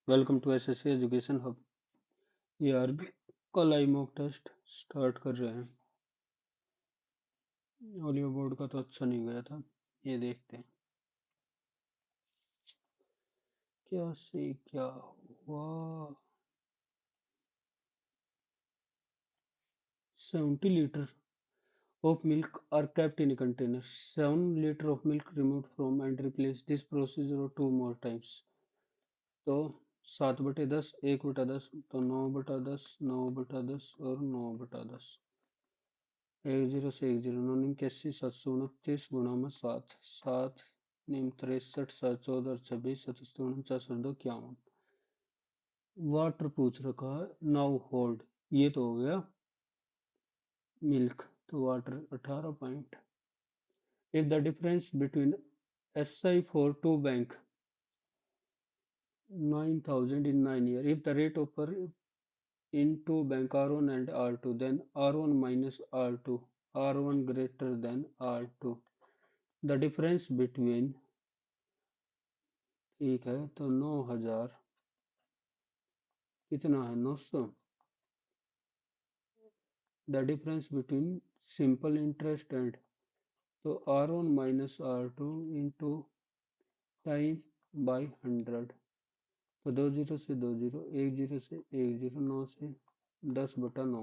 Welcome to SSC education hub. ये RB का live mock test start कर रहे हैं। ऑडियो बोर्ड का तो अच्छा नहीं गया था, ये देखते हैं क्या से क्या हुआ। 70 litre of milk are kept in a container. 7 liters of milk removed from and replace this procedure two more times. तो 7/10, 1/10, तो 9/10, 9/10 और 9/10। 10 से 10, 9 निम 81, 729 गुणा में 7, 7 निम 63, 7 14 26, 77 49 और 2 51। वाटर पूछ रखा है, नाउ होल्ड। ये तो हो गया मिल्क, तो water 18 point. If the difference between SI for two bank 9,000 in 9 years. If the rate of per in two bank R1 and R2, then R1 minus R2, R1 greater than R2. The difference between, ठीक है, तो 9,000 कितना है, 900। The difference between simple interest and, तो R1 minus R2 into time by 100। तो 2 zero से 2 zero, 1 zero से 1 zero, 9 से 10/9,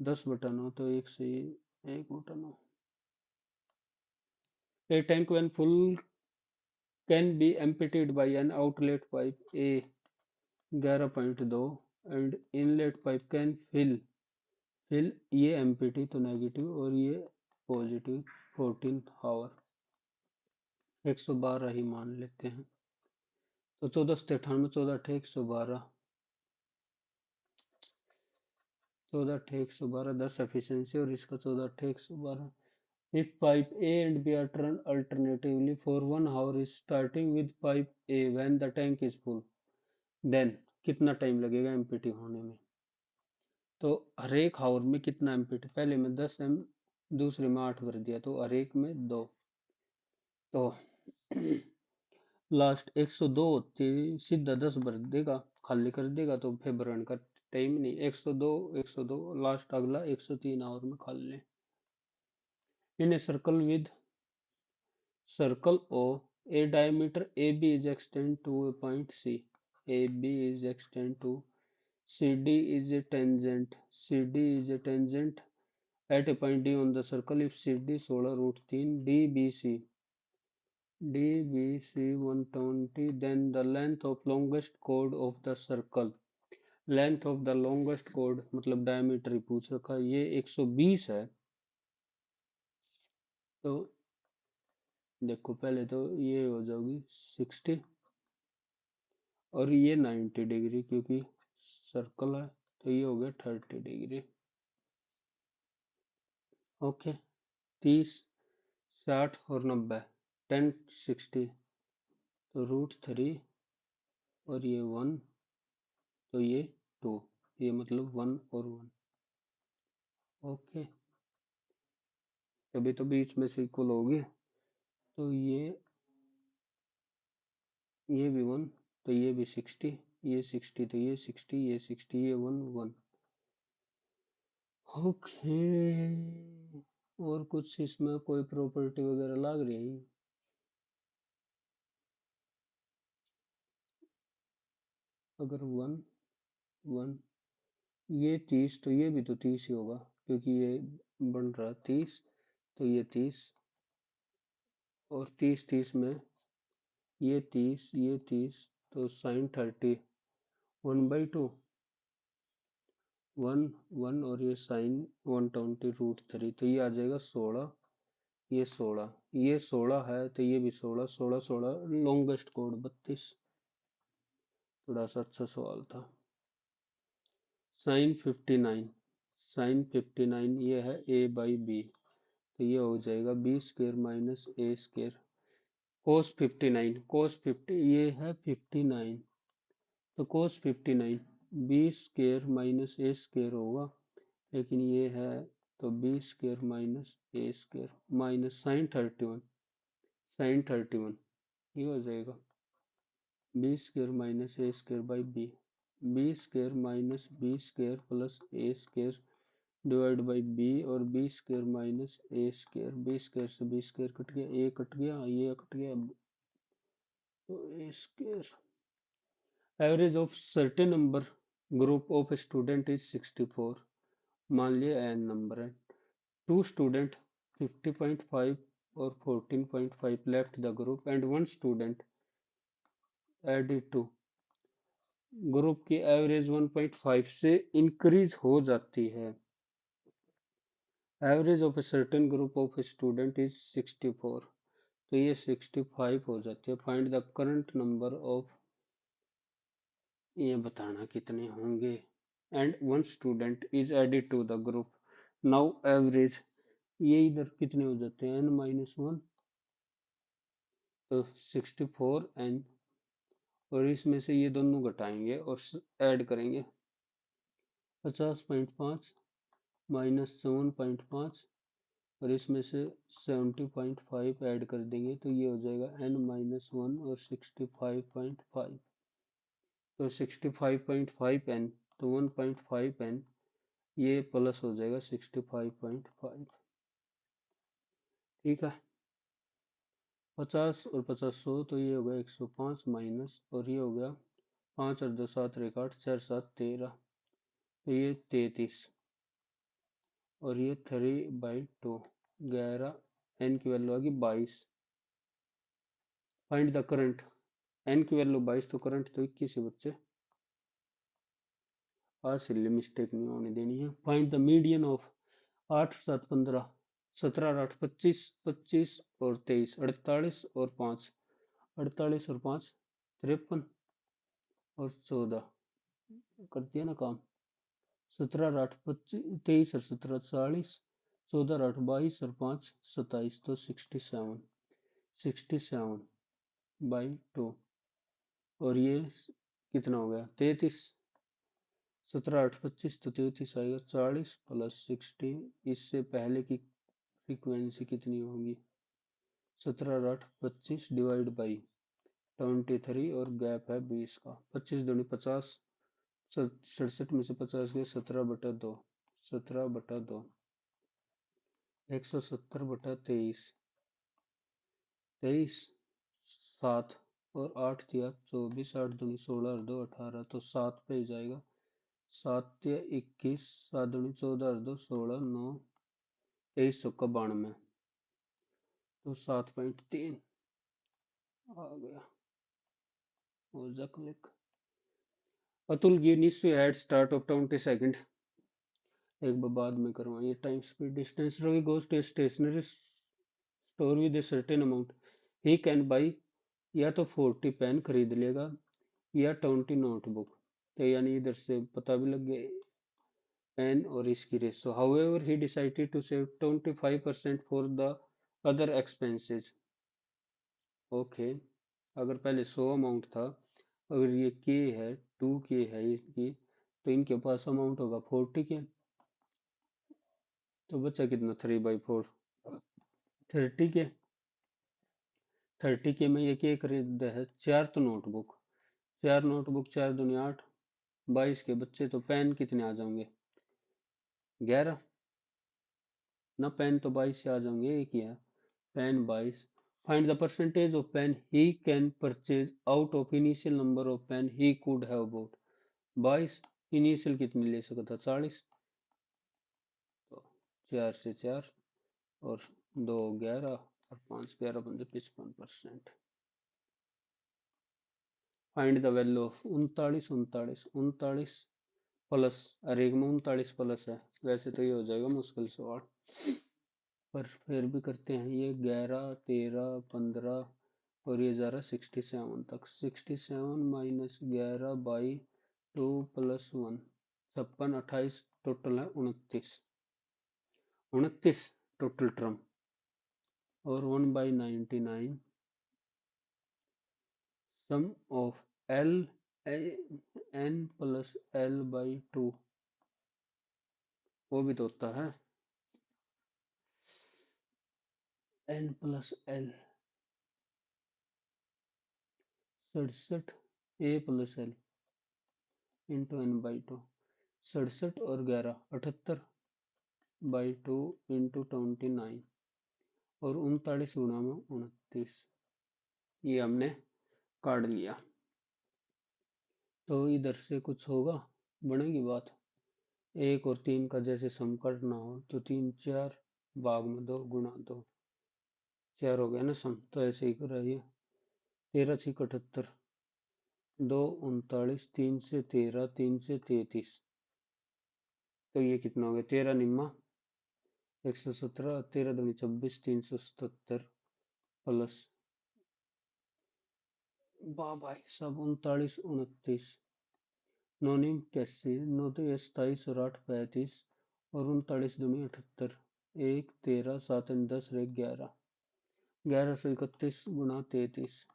10/9 तो 1 से 1/9। A tank when full can be emptied by an outlet pipe A 11.2 and inlet pipe can fill ये empty तो negative और ये पॉजिटिव 14 आवर। 112 ही मान लेते हैं। तो 14 से 98, 14 112, 14 10 एफिशिएंसी और इसका 14 If pipe A and B are turned alternatively for 1 hour is starting with pipe A when the tank is full, then कितना टाइम लगेगा एम्पिटी होने में। तो हर एक हावर में कितना एम्पिटी, पहले में 10 दूसरे में 8 भर दिया, तो हर एक में 2। तो लास्ट 102 होती, सीधा 10 भर देगा, खाली कर देगा, तो फिर भरने का टाइम नहीं। 102 102 लास्ट अगला 103 आवर में खाली ले। In a circle with circle O, a diameter AB is extended to a point C. AB is extended to CD is a tangent. CD is a tangent at a point D on the circle. If CD 16√3, DBC 120, then the length of longest chord of the circle. Length of the longest code मतलब diameter ही पूछ रखा, ये 120 है। तो देखो पहले तो ये हो जाएगी 60 और ये 90 डिग्री, क्योंकि सर्कल है, तो ये हो गया 30 डिग्री। ओके, 30, 60 और 90, 10 60, तो √3 और ये 1, तो ये 2, ये मतलब 1 और 1। ओके, तभी तो बीच में से इक्वल होगी। तो ये भी 1, तो ये भी 60, ये 60, तो ये 60, ये 60, ये 1 1। ओके, और कुछ इसमें कोई प्रॉपर्टी वगैरह लग रही है? अगर 1 1, ये 30, तो ये भी तो 30 ही होगा, क्योंकि ये बन रहा 30, तो ये 30 और 30 30 में ये 30 ये 30, तो साइन 30 1/2, 1 1 और ये साइन 120√3, तो ये आ जाएगा 16, ये 16, ये 16 है, तो ये भी 16 16 16, लॉन्गेस्ट कोड 32। थोड़ा सा अच्छा सवाल था। साइन 59, साइन 59 ये है A/B, तो ये हो जाएगा B² माइनस A²। कोस 59, कोस 50 ये है 59, तो कोस 59 B² माइनस A² होगा, लेकिन ये है तो B² minus A² minus sign 31, sign 31 ये हो जाएगा B square minus A square by B square minus B square plus A square divide by B, और B square minus A square, B square से बी स्क्वायर कट गया, A cut गया, ये cut गया, तो A square. Average of certain number group of student is 64। मान लिया N number है, टू स्टूडेंट 50.5 और 14.5 left the group and one student added to group की एवरेज 1.5 से इंक्रीज हो जाती है। Average of a certain group of student is 64, तो ये 65 हो जाती है। Find the current number of, ये बताना कितने होंगे, and one student is added to the group. Now average, ये इधर कितने हो जाते हैं, n-1, तो 64 n, और इसमें से ये दोनों घटाएंगे और ऐड करेंगे, 50.5 माइनस 7.5, और इसमें से 70.5 ऐड कर देंगे, तो ये हो जाएगा n-1 और 65.5, तो 65.5 n, तो 1.5 n, ये प्लस हो जाएगा 65.5। ठीक है, 50 और 50 100, तो ये हो गया 105 माइनस, और ये हो गया 5 और 2 7 एक 8, 4 7 13, तो ये 33, और ये 3/2, 11, n की वैल्यू आ गई 22। फाइंड द करंट, n की वैल्यू 22, तो करंट तो 21 है बच्चे, आज से मिस्टेक नहीं होने देनी है। फाइंड द मीडियन ऑफ 8 7 15, 17 8 25, 25 और 23, 48 और 5, 48 और 5 53, और 14 कर दिया ना काम, 17 8 25, 23 और 17 40, 14 8 22 और 5 27, तो 67, 67/2, और ये कितना हो गया 33, 17 8 25, तो 33 आएगा, 40 प्लस 60, इससे पहले की फ्रीक्वेंसी कितनी होगी, 17 8 25 डिवाइड बाई 23, और गैप है 20 का, 25 दूनी 50, 67 में से 50 गए, 17/2, 17/2, 170/23, 23, 7 और 8 दिया 24, 8 दूनी 16 और 2 18, तो 7 पे ही जाएगा, 7 या 21, 7 दूनी 14 और 2 16, 9 23 चौका 92, तो 7.3 आ गया, हो जा click. Atul give needs to add start off 20 second, एक बार बाद में करवा, ये time speed distance. Ravi goes to stationery store with a certain amount, he can buy, या तो 40 पेन खरीद लेगा या 20 नोटबुक, तो यानी इधर से पता भी लग गया पेन और इसकी ratio. However he decided to save 25% for the other expenses. Okay, अगर पहले 100 अमाउंट था, अगर ये के है 2 के है इसकी, तो इनके पास अमाउंट होगा 40 के, तो बचा कितना 3/4, 30 के, 30 के में ये क्या खरीदा है, 4 तो नोटबुक, 4 नोटबुक, 4 दूनी 8, 22 के बच्चे, तो पेन कितने आ जाएंगे 11 ना, पेन तो 22 से आ जाएंगे, एक ही है pen 22। Find the percentage of pen he can purchase out of initial number of pen he could have bought. 22, initial कितनी ले सकता था 40, तो 4 से 4, और 2 11, और 5 11 बंदे 55%। Find the value of 39 39 39 plus, अरे एक में 39 प्लस है, वैसे तो ये हो जाएगा मुश्किल से 8, पर फिर भी करते हैं, ये 11 13 15, और ये जा रहा 67 तक, 67 माइनस 11/2 प्लस 1, 56 28, टोटल है 29, 29 टोटल टर्म, और 1/99 sum of L N plus L/2, वो भी तो होता है n plus L, 67 A plus L into N by two. 67 और 11 78 बाई टू इंटू 29 और 39 गुणा में 29। ये हमने काट लिया। तो इधर से कुछ होगा, बनेगी बात। 1 और 3 का जैसे सम करना हो तो 3 4 भाग में 2 गुणा 2 4 हो गया ना सम, तो ऐसे ही कराइए। 13 6 78, 2 39, 3 से 13, 3 से 33, तो ये कितना हो गया 13 निम्मा 117, 13 दूनी 26, 377 प्लस वाह भाई सब 39 29, 9 निम 81, 9 तो 27 और 8 35 और 39 दूनी 78, 1 13 7 10 11, 11 से 31 गुणा 33,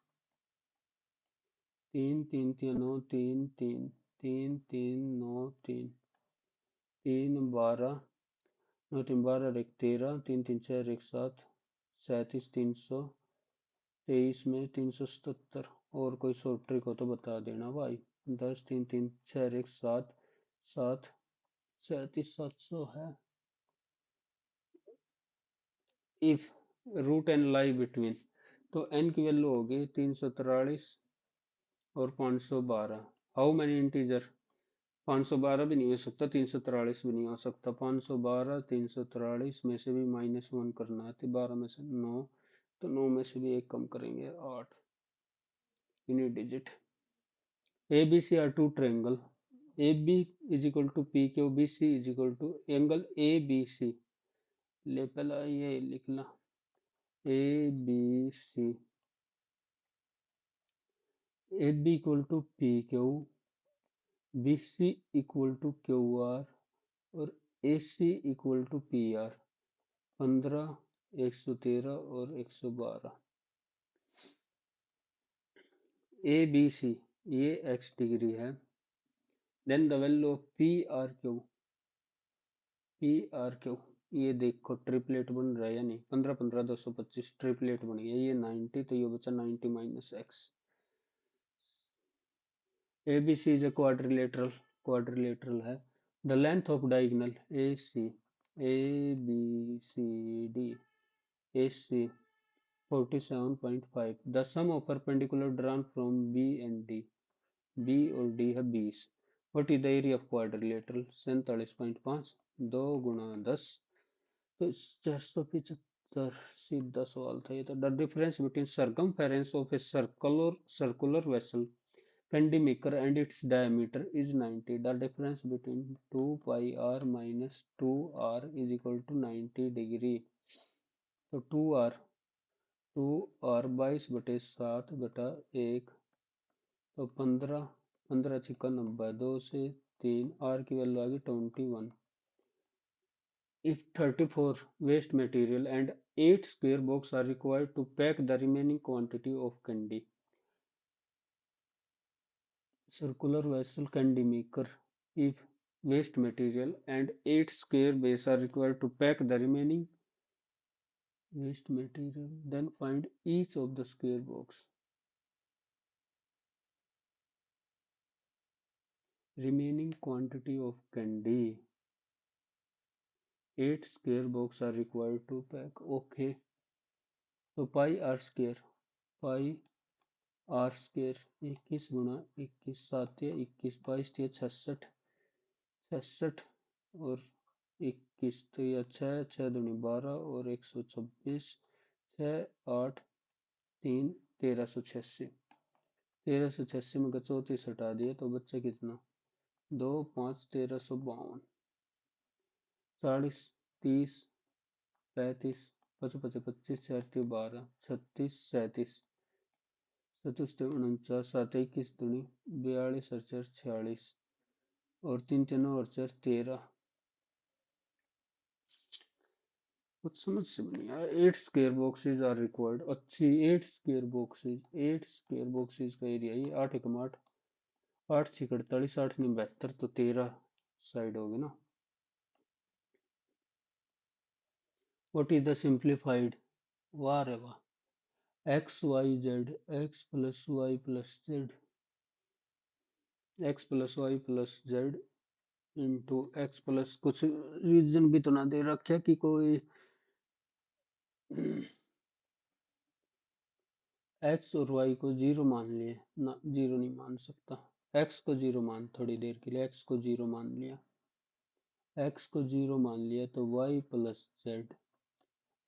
3 3 3 9 3 3 3 3 9 3 3 12, 9 3 12 और 1 13, 3 3 4 1 7, 37 323 में 377। और कोई शॉर्ट ट्रिक हो तो बता देना भाई। 10 3 3 4 1 7 7 37 700 है। If root N lie between, तो एन की वैल्यू होगी 343 और 512। हाउ मैनी इंटीजर, 512 भी नहीं हो सकता, 343 भी नहीं हो सकता। 512 343 में से भी -1 करना है, तो 12 में से 9, तो 9 में से भी एक कम करेंगे 8। Unit digit. A B C are two triangle, A B is equal to P Q, B C is equal to angle A B C. ले पहला ये लिखना, A B C, A B equal to P Q, B C equal to Q R और A C equal to P R. 15 113 और 112। A B C ये x degree है। Then the value of P R Q, ये देखो triplet बन रहा है या नहीं। 15 15 225 ट्रिपलेट बन गया, ये 90, तो ये बचा 90 minus X. A B C is a quadrilateral है। The length of diagonal A B C D A C 47.5। The sum of perpendicular drawn from B and D, B और डी है 20। What is the area of quadrilateral, 47.5, 2 गुणा 10, तो 475। सीधा सवाल था ये तो। The difference between circumference of a circular vessel perimeter and its diameter is 90. The difference between 2 pi r minus 2r is equal to 90 degree. तो 2r 22/7/1, तो 15, 15 छिक्का 90, 2 से 3, r की वैल्यू आ गई 21। If 34 waste material and 8 square box are required to pack the remaining quantity of candy, circular vessel candy maker, if waste material and 8 square bays are required to pack the remaining waste material, then find each of the square box. Remaining quantity of candy, 8 square box are required to pack, okay। तो pi R square, pi R square 21 गुणा 21, 7 या 21, 22 या 66, 66 और 21, तो यह 6, 6 दूनी 12 और 126, 6 8 3 1386। 1386 में का 34 हटा दिया तो बच्चा कितना, 2 5 1352। 40 30 35 पचपन 25 4 12 36 37 37 49 7 21 दूनी 42 और 4 46 और 3 3 और 4 13। कुछ समझ से नहीं आया। 8 स्क्वायर बॉक्सेज आर रिक्वायर्ड, अच्छी 8 स्क्वायर बॉक्सेज, 8 स्क्वायर बॉक्सेज का एरिया ये 8 एकम 8, 8 6 48, 8 9 72, तो 13 साइड होगी ना। व्हाट इज द सिंप्लीफाइड, वाह रे वाह, X Y Z, X plus Y plus Z X plus Y plus Z into X plus कुछ रीजन भी तो ना दे रखा कि कोई एक्स और वाई को जीरो मान लिए ना, जीरो नहीं मान सकता। एक्स को जीरो मान, थोड़ी देर के लिए एक्स को जीरो मान लिया, एक्स को जीरो मान लिया तो वाई प्लस जेड,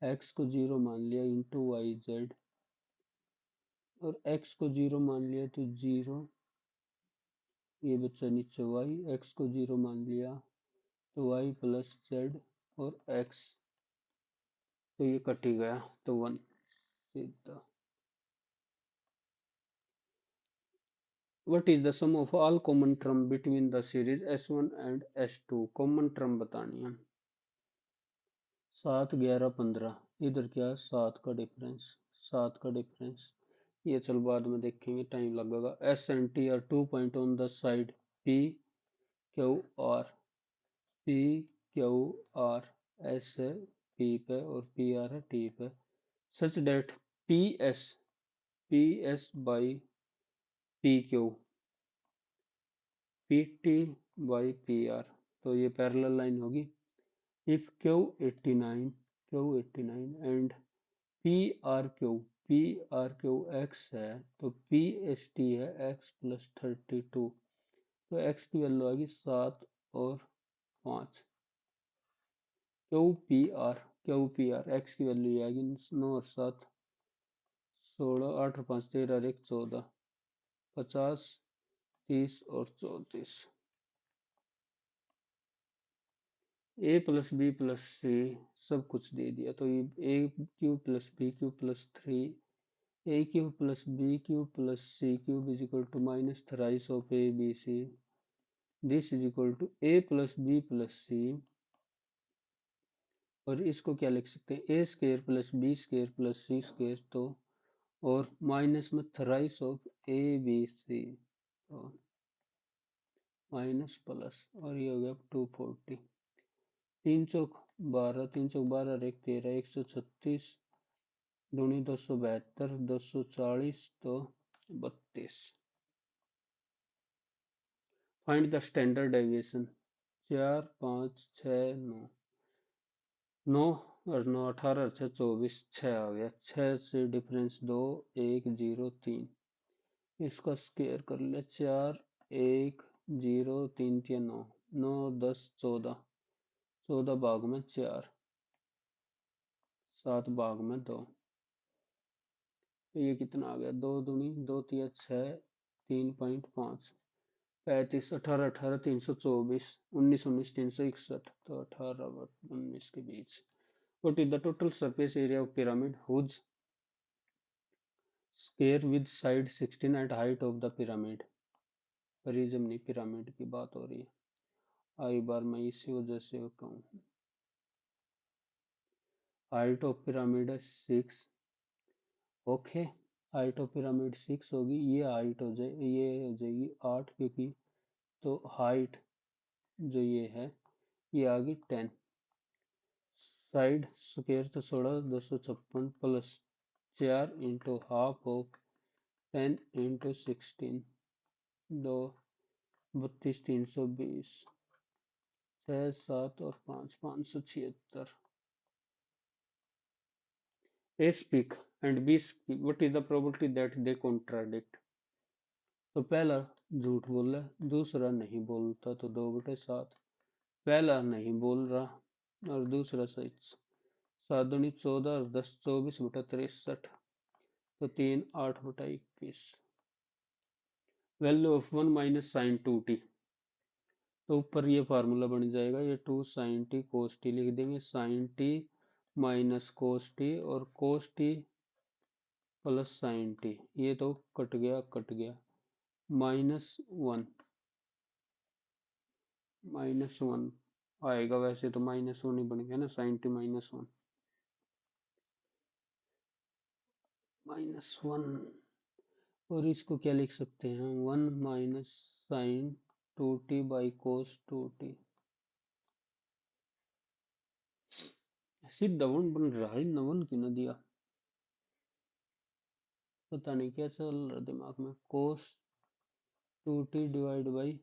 एक्स को जीरो मान लिया इंटू वाई जेड, और एक्स को जीरो मान लिया तो जीरो, ये बच्चा नीचे वाई, एक्स को जीरो मान लिया तो वाई प्लस जेड और एक्स, तो ये कट ही गया तो वन सीधा। What is the sum of all common term between the series S1 and S2? Common term बतानी है। 7 11 15, इधर क्या है 7 का डिफरेंस, 7 का डिफरेंस, ये चल बाद में देखेंगे, टाइम लगेगा। S and T are 2 point on the side P Q R, P Q R S है पी पे और पी आर है टी पे, such that P S by P Q, P T by P R, तो ये parallel line होगी। If Q 89, Q 89 and P R Q X है, तो पी एस टी है एक्स प्लस 32, तो एक्स की वैल्यू आएगी 7 और 5, क्यू पी आर एक्स की वैल्यू आएगी 9 और 7 16, 8 और 5 13 और 1 14, 50 30 और 34, A plus B plus C सब कुछ दे दिया, तो ये A cube plus B cube plus 3, A cube plus B cube plus C cube is equal to minus thrice of A B C, this is equal to A plus B plus C, और इसको क्या लिख सकते हैं, A square plus B square plus C square, तो और minus में thrice of A B सी, तो माइनस प्लस, और ये हो गया 240, 3 चौक 12, 3 चौक 12 एक 13, 136 दूनी 272, 240 तो 32। फाइंड द स्टैंडर्ड डेविएशन, 4 5 6 9, 9 और 9 18 और 6 24, 6 आ गया, 6 से डिफरेंस 2 1 0 3, इसका स्क्वायर कर ले, 4 1 0 3 3 9, 9 10 14, 14 भाग में 4, 7 भाग में 2, तो ये कितना आ गया, 2 दूनी 2 तिया 6, 3.5, 35 18 18 324, 19 19 361, तो 18 और 19 के बीच। What is the total surface area of pyramid whose square with side 16 at height of the pyramid? Prism नहीं, पिरामिड की बात हो रही है, आई बार मैं इसी वजह से कहूँ। हाइट ऑफ पिरामिड है 6, ओके, हाइट ऑफ पिरामिड 6 होगी, ये हाइट हो जाए, ये हो जाएगी 8, क्योंकि तो हाइट जो ये है ये आ गई 10, साइड स्क्वायर तो 16 256 plus 4 into half of 10 into 16, 2 32 320, 6 7 और 5 576। A speak and B speak. What is the probability that they contradict? तो पहला झूठ बोल रहा है, दूसरा नहीं बोलता, तो 2/7, पहला नहीं बोल रहा और दूसरा सही, 7 दूनी 14 और 10 24/63, तो 3 8/21, value of 1 minus sign 2t, तो ऊपर ये फार्मूला बन जाएगा, ये 2 साइन टी कोस टी लिख देंगे, sine T minus cos T और cos T plus sine T, ये तो कट गया, -1, -1 आएगा, वैसे तो -1 ही बन गया ना, साइन टी -1, -1, और इसको क्या लिख सकते हैं, 1 minus sign 2t by cos 2t, सीधा वन बन रहा है, न क्यों न दिया, पता नहीं क्या चल रहा दिमाग में, कोस 2t divide by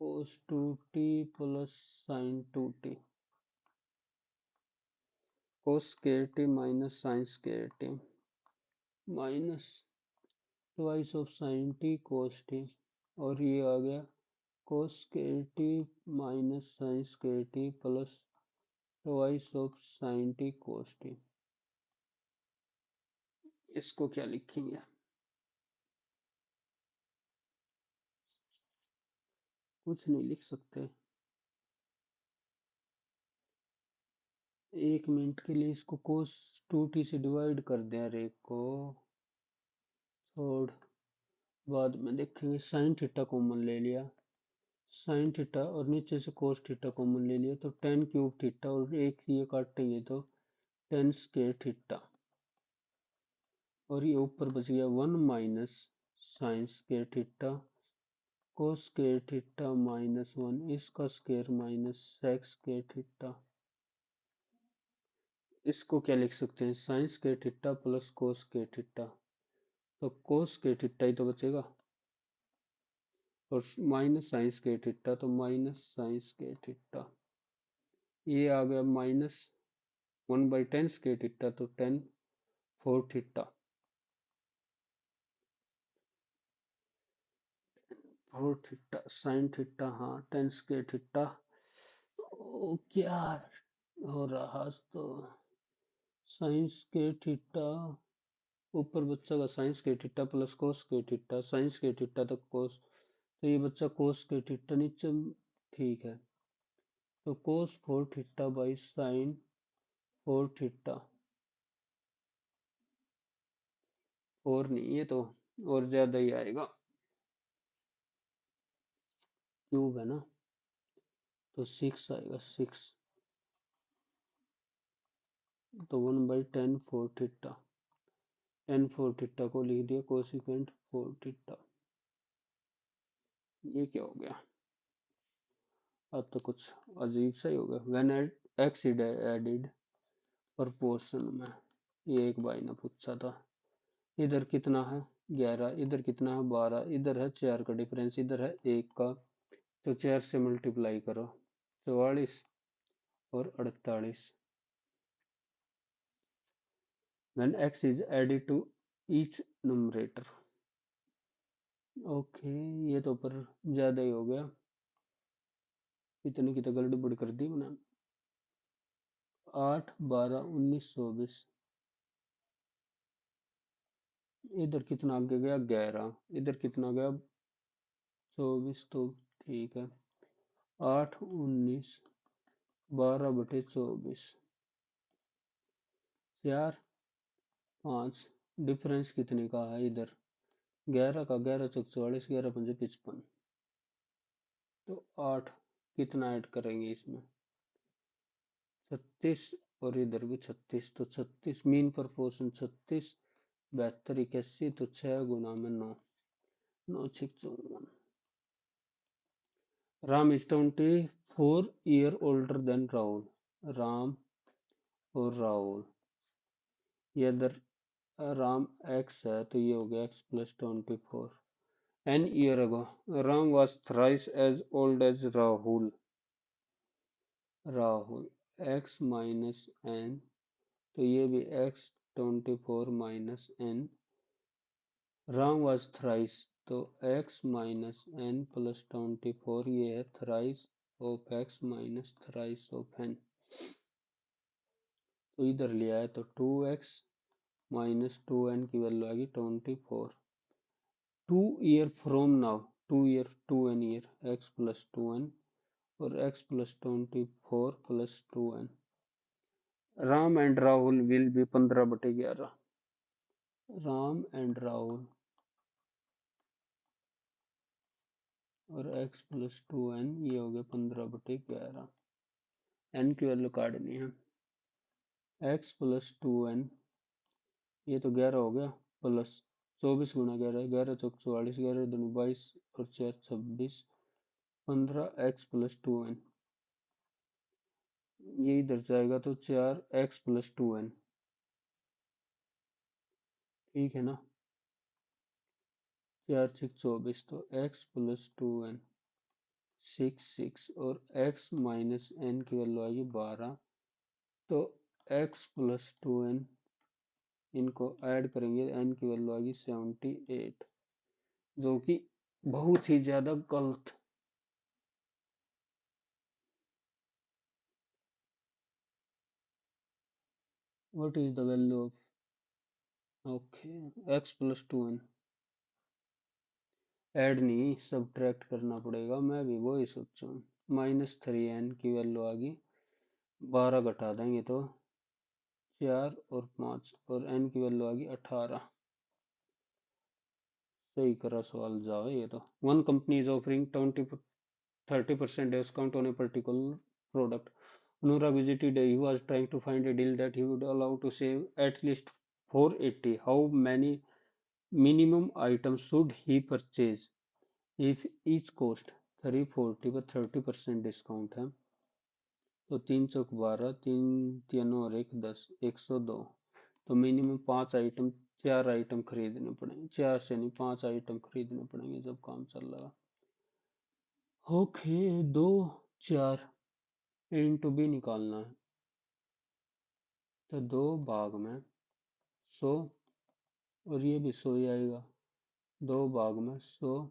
cos 2t plus sin 2t, cos square t minus sin square t minus twice of sin t cos t, और ये आ गया cos square t minus sin square t plus twice of sin t cos t। इसको क्या लिखेंगे? कुछ नहीं लिख सकते। 1 मिनट के लिए इसको cos 2t से डिवाइड कर दें हर एक को, और बाद में देखेंगे। sin थीटा कॉमन ले लिया, sin थीटा और नीचे से cos थीटा कॉमन ले लिया तो tan क्यूब थीटा, और एक ये काटेंगे तो tan स्क्वायर थीटा, और ये ऊपर बच गया 1 minus sin square theta cos square theta minus 1, इसका square minus sec square theta. इसको क्या लिख सकते हैं? sin square theta plus cos square theta, तो cos स्क्वायर थीटा ही तो बचेगा, और माइनस साइन स्क्वायर थीटा तो माइनस साइन स्क्वायर थीटा। ये आ गया माइनस 1/10 स्क्वायर थीटा तो 10 4 थीटा, 4 थीटा साइन थीटा, हाँ 10 स्क्वायर थीटा। ओ क्या हो रहा? तो साइन स्क्वायर थीटा ऊपर बच्चा का sine square theta plus cos square theta, sine square theta तो कोस, तो ये बच्चा कोस स्क्वायर थीटा नीचे, ठीक है। तो कोस 4 थीटा बाई साइन 4 थीटा, और नहीं, ये तो और ज्यादा ही आएगा, क्यूब है ना, तो 6 आएगा 6, तो 1/10 4 थीटा, 10 4 थीटा को लिख दिया कोसिकेंट 4 थीटा। ये क्या हो गया? अब तो कुछ अजीब सा ही हो गया। When x is added proportion में, ये एक भाई ने पूछा था। इधर कितना है 11, इधर कितना है 12, इधर है 4 का डिफरेंस, इधर है 1 का, तो 4 से मल्टीप्लाई करो 44 और 48। when x is added to each numerator, okay ये तो पर ज्यादा ही हो गया, इतनी की तो गड़बड़ कर दी मैंने। 8 12 19 24, इधर कितना आगे गया 11, इधर कितना गया 24, तो ठीक है 8 19 12/24, 4 5, डिफरेंस कितने का है इधर 11 का, 11 चौक 44, 11 पंजे 55, तो 8 कितना ऐड करेंगे इसमें 36, और इधर भी 36, तो 36 मीन प्रोपोर्शन 36, 72 81, तो 6 गुना में 9, 9 6 54। Ram is 24 year older than Rahul. Ram और राहुल, ये इधर राम एक्स है तो ये हो गया X plus 24। N year ago Ram was thrice as old as Rahul. Rahul X minus N, तो ये भी X 24 minus N. Ram was thrice, तो एक्स माइनस एन प्लस 24, ये है thrice of X minus thrice of N, तो इधर लिया है तो 2x माइनस 2n की वैल्यू आएगी 24। 2 year from now, 2 year 2n year, x plus 2n और x plus 24 plus 2n। Ram and Rahul will be 15/11। Ram and Rahul और x प्लस 2n, ये हो गया 15/11। n की वैल्यू काटनी है, x प्लस 2n, ये तो 11 हो गया, प्लस 24 गुना 11, 11 चौक 44, 11 दूनी 22 और 4 26, 15x प्लस 2n, ये इधर जाएगा तो 4x प्लस 2n, ठीक है ना। चार छः 24, तो x+2n 6 और x माइनस n की वैल्यू आएगी 12। तो x+2n, इनको ऐड करेंगे, n की वैल्यू आएगी 78, जो कि बहुत ही ज्यादा गलत। What is the value of, okay, x+2n add नहीं सब्ट्रैक्ट करना पड़ेगा, मैं भी वही सोचा हूँ। -3n की वैल्यू आ गई, 12 घटा देंगे तो 4 और 5, और n की वैल्यू आ गई 18। सही करा सवाल जाओ ये तो। One company is offering 30% discount on a particular product. Anurag visited, he was trying to find a deal that he would allow to save at least 480. How many minimum items should he purchase if each cost 340 पर 30% discount है? तो 3 चौक 12, 3 3 और 1 10, 102। तो minimum 5 item, 4 item खरीदने पड़ेंगे, 4 से नहीं 5 item खरीदने पड़ेंगे जब काम चल रहा। ओके, 2 4 इंटू बी निकालना है, तो 2 भाग में 100, और ये भी 100 ही आएगा। 2 भाग में 100,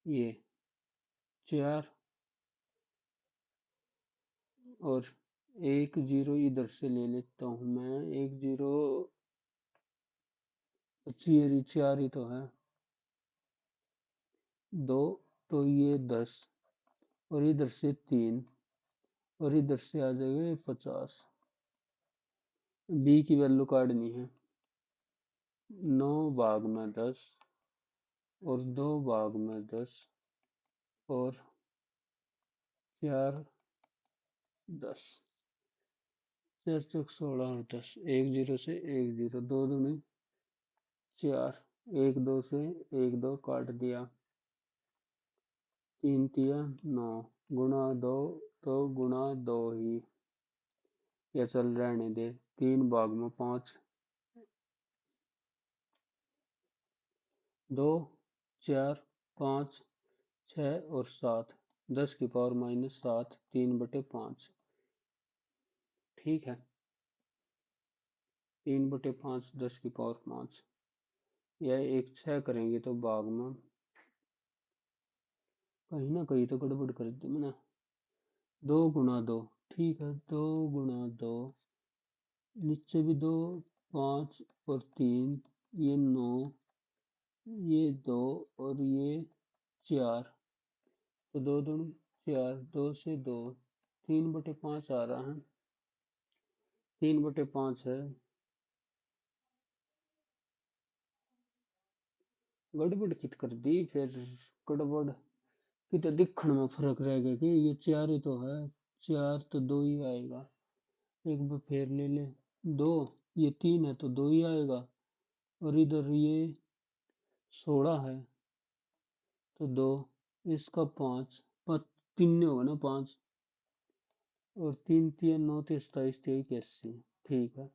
ये 4, और 1 0 इधर से ले लेता हूँ मैं, 1 0 अच्छी, ये 4 ही तो है। 2, तो ये 10, और इधर से 3, और इधर से आ जाएगा ये 50। बी की वैल्यू काटनी है। 9 भाग में 10, और 2 भाग में 10, और 4 10, 4 चौक 16 और 10, 1 0 से 1 0, 2 दूनी 4, 1 2 से 1 2 काट दिया, 3 3 9, गुणा 2, तो गुणा 2 ही, या चल रहने दे। 3 भाग में 5, 2 4 5 6 और 7, 10⁻⁻7, 3/5। ठीक है, 3/5, 10⁻5, यह एक 6 करेंगे तो भाग में कहीं ना कहीं तो गड़बड़ कर दी मैंने। 2 गुणा 2, ठीक है, 2 गुणा 2, नीचे भी 2, 5 और 3, ये 9, ये 2, और ये 4, तो 2 दूनी 4, 2 से 2, 3/5 आ रहा है, 3/5 है। गड़बड़ कित कर दी फिर, गड़बड़ की तो दिखण में फर्क रह गया कि ये 4 ही तो है, 4 तो 2 ही आएगा। एक बार फिर ले ले, 2, ये 3 है तो 2 ही आएगा, और इधर ये 16 है तो 2, इसका 5, 3 होगा ना 5, और 3 3 9 27, 23 ठीक है।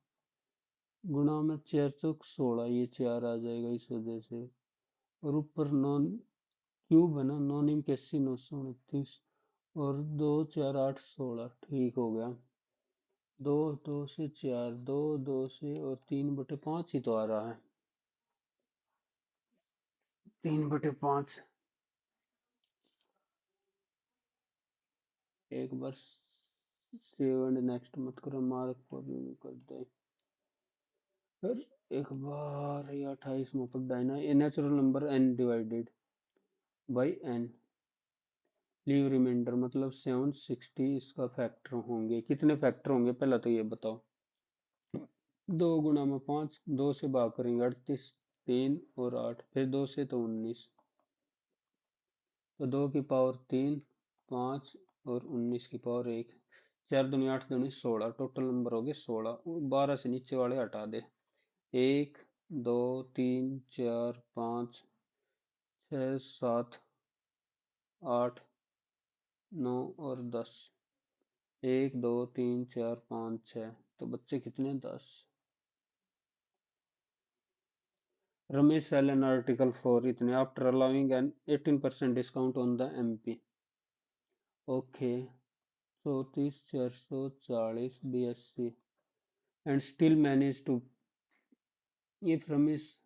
गुणा में 4 चौक 16, ये 4 आ जाएगा इस वजह से, और ऊपर नॉन क्यूब है ना, 9 9 929, और 2 4 8 16, ठीक हो गया। 2 2 से 4, 2 2 से, और 3/5 ही तो आ रहा है, 3/5। एक बार सेव एंड नेक्स्ट मत करो, मार्क पर भी कर दे। फिर एक बार ये 28 में पढ़ है, a natural number n divided by n, leave remainder मतलब 760, इसका फैक्टर होंगे कितने, फैक्टर होंगे पहला तो ये बताओ। 2 गुणा में 5, 2 से भाग करेंगे 38, 3 और 8, फिर 2 से तो 19, तो 2 की पावर 3, 5 और 19 की पावर 1, 4 दूनी 8 दूनी 16, टोटल नंबर हो गए 16। 12 से नीचे वाले हटा दे, 1 2 3 4 5 6 7 8 9 और 10, 1 2 3 4 5 6, तो बच्चे कितने, 10। Ramesh sell an article for इतने after allowing an 18% discount on the MP. Okay, 3440 BSC and still managed to, if Ramesh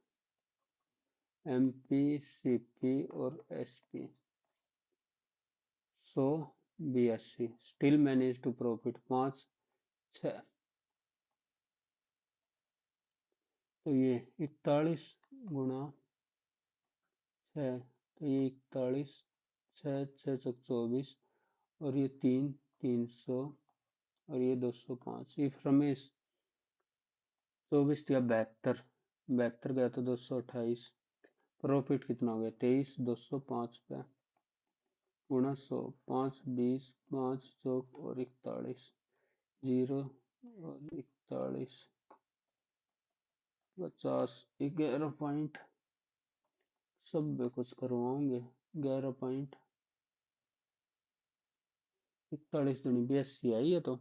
MP, CP or SP, so BSC still managed to profit 5 6, तो ये 41 गुणा 6, तो ये 41, 6 6 24 और ये 3 300 और ये 205। इफ रमेश 24 या 72, 72 गया तो 228, प्रॉफिट कितना हो गया 23, 205 पे गुणा 100, 5 20, 5 चौक और 41, 0 और 41, 50, 11 पॉइंट, सब में कुछ करवाओगे, 11 पॉइंट 41 दूनी 82 आई है तो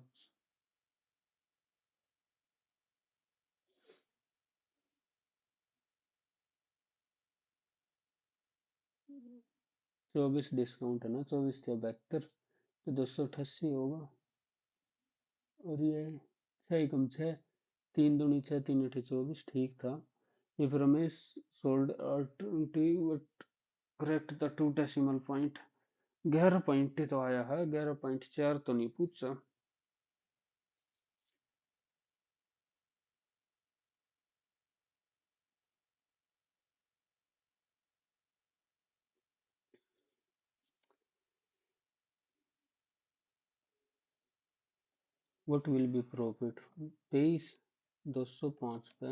24 डिस्काउंट है ना, 24 या 72 तो 288 होगा। और ये 6 कम 6, 3 दूनी 6, 3 8 24, ठीक था। If Ramesh sold alternative but correct the 2 decimal point, 11 point तो आया है, 11.4 तो नहीं पूछा। What will be profit 23, 205 पे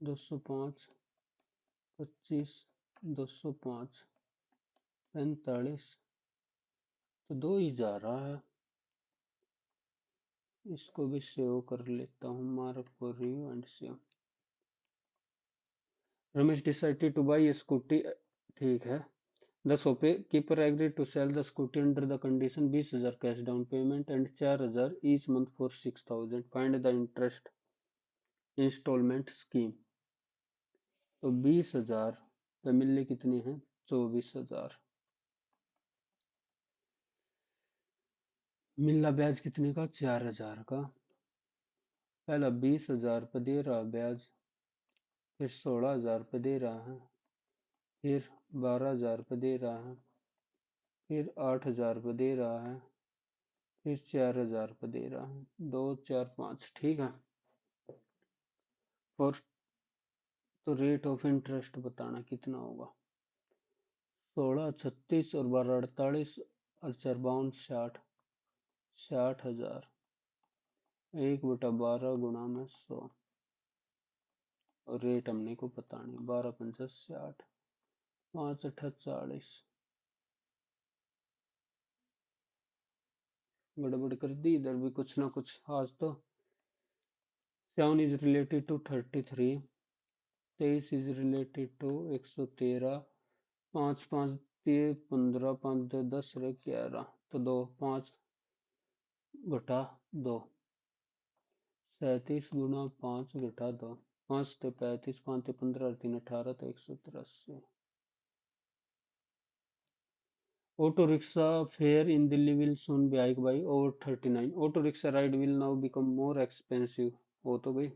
205, 25, 205, 45, तो 2 ही जा रहा है। इसको भी सेव कर लेता हूँ, mark for review and save. Ramesh decided to buy a Scooty, ठीक है। The shopkeeper agreed to sell the Scooty under the condition 20,000 cash down payment and 4,000 each month for 6,000, find the interest installment scheme. तो 20,000 पे मिलने कितने हैं 24,000, मिलना ब्याज कितने का 4,000 का। पहला 20,000 पे दे रहा ब्याज, फिर 16,000 पे दे रहा है, फिर 12,000 पे दे रहा है, फिर 8,000 पे दे रहा है, फिर 4,000 पे दे रहा है, 2 4 5, ठीक है। और तो रेट ऑफ इंटरेस्ट बताना कितना होगा, 16 36 और 12 48 और 4 52 60, 60,000, 1/12 गुणा में 100 और रेट हमने को पता नहीं, 12 पंजा 60, 5 8 40, गड़बड़ कर दी इधर भी कुछ ना कुछ आज तो। 7 is related to 33, 23 is related to 113, 5 5 दिए 15, 5 2 10 रहे 11, तो 2 5 घटा 2, 37 गुणा 5 घटा 2, 5 तो 35, 5 तो 15 3 18, तो 183। Auto rickshaw fare in Delhi will soon be hiked by over 39. Auto rickshaw ride will now become more expensive. हो तो गई।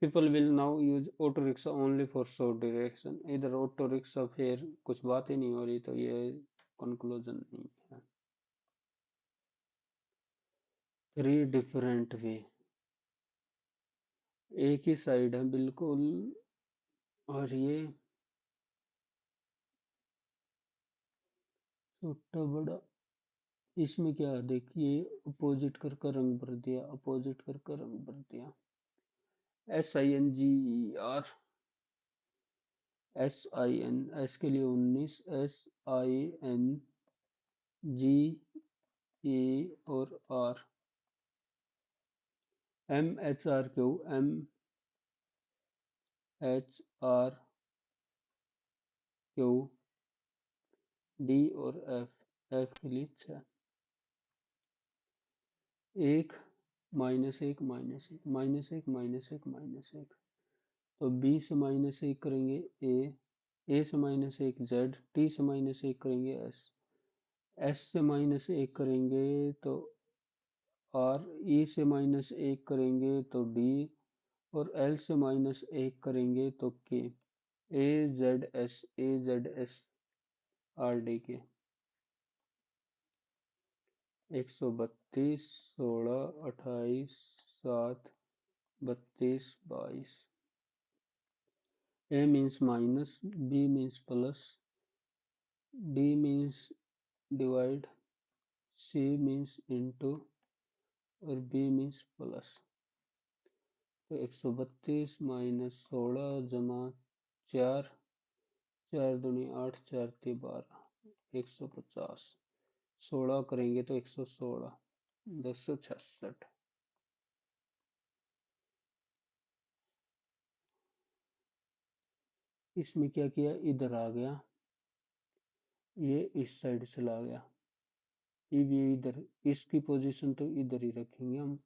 People will now use auto rickshaw only for short direction. इधर auto rickshaw fare कुछ बात ही नहीं हो रही, तो ये कंक्लूजन नहीं है। 3 डिफरेंट वे, एक ही साइड है बिल्कुल। और ये छोटा बड़ा, इसमें क्या है देखिए, अपोजिट कर रंग भर दिया, अपोजिट कर रंग भर दिया। SINGER, SIN, एस के लिए 19, SINGE और R, MHRQ, MHRQ, D और F के लिए 6, 1 -1 -1 -1 -1 -1 -1, तो बी से -1 करेंगे ए से -1 जेड, टी से -1 करेंगे एस, एस से -1 करेंगे तो आर, ई से -1 करेंगे तो डी, और एल से -1 करेंगे तो के। ए जेड एस आर डी के 132, 16, 28, 7, 32, 22। A means minus, B means plus, D means divide, C means into और B means प्लस। तो 132 माइनस 16 जमा 4, 4 दूनी 8, 4 ती 12, 150। 16 करेंगे तो 116, 266। इसमें क्या किया, इधर आ गया, ये इस साइड चला गया, अब ये इधर, इसकी पोजीशन तो इधर ही रखेंगे हम,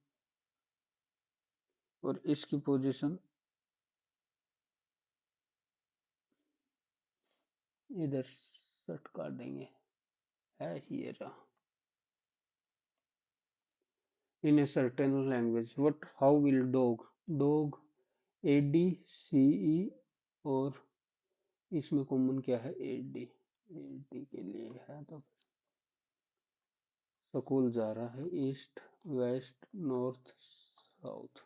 और इसकी पोजीशन इधर सेट कर देंगे, है ये रहा। In a certain language, what how will dog ADCE, और इसमें कॉमन क्या है, एडी के लिए है, तो स्कूल जा रहा है east west north south.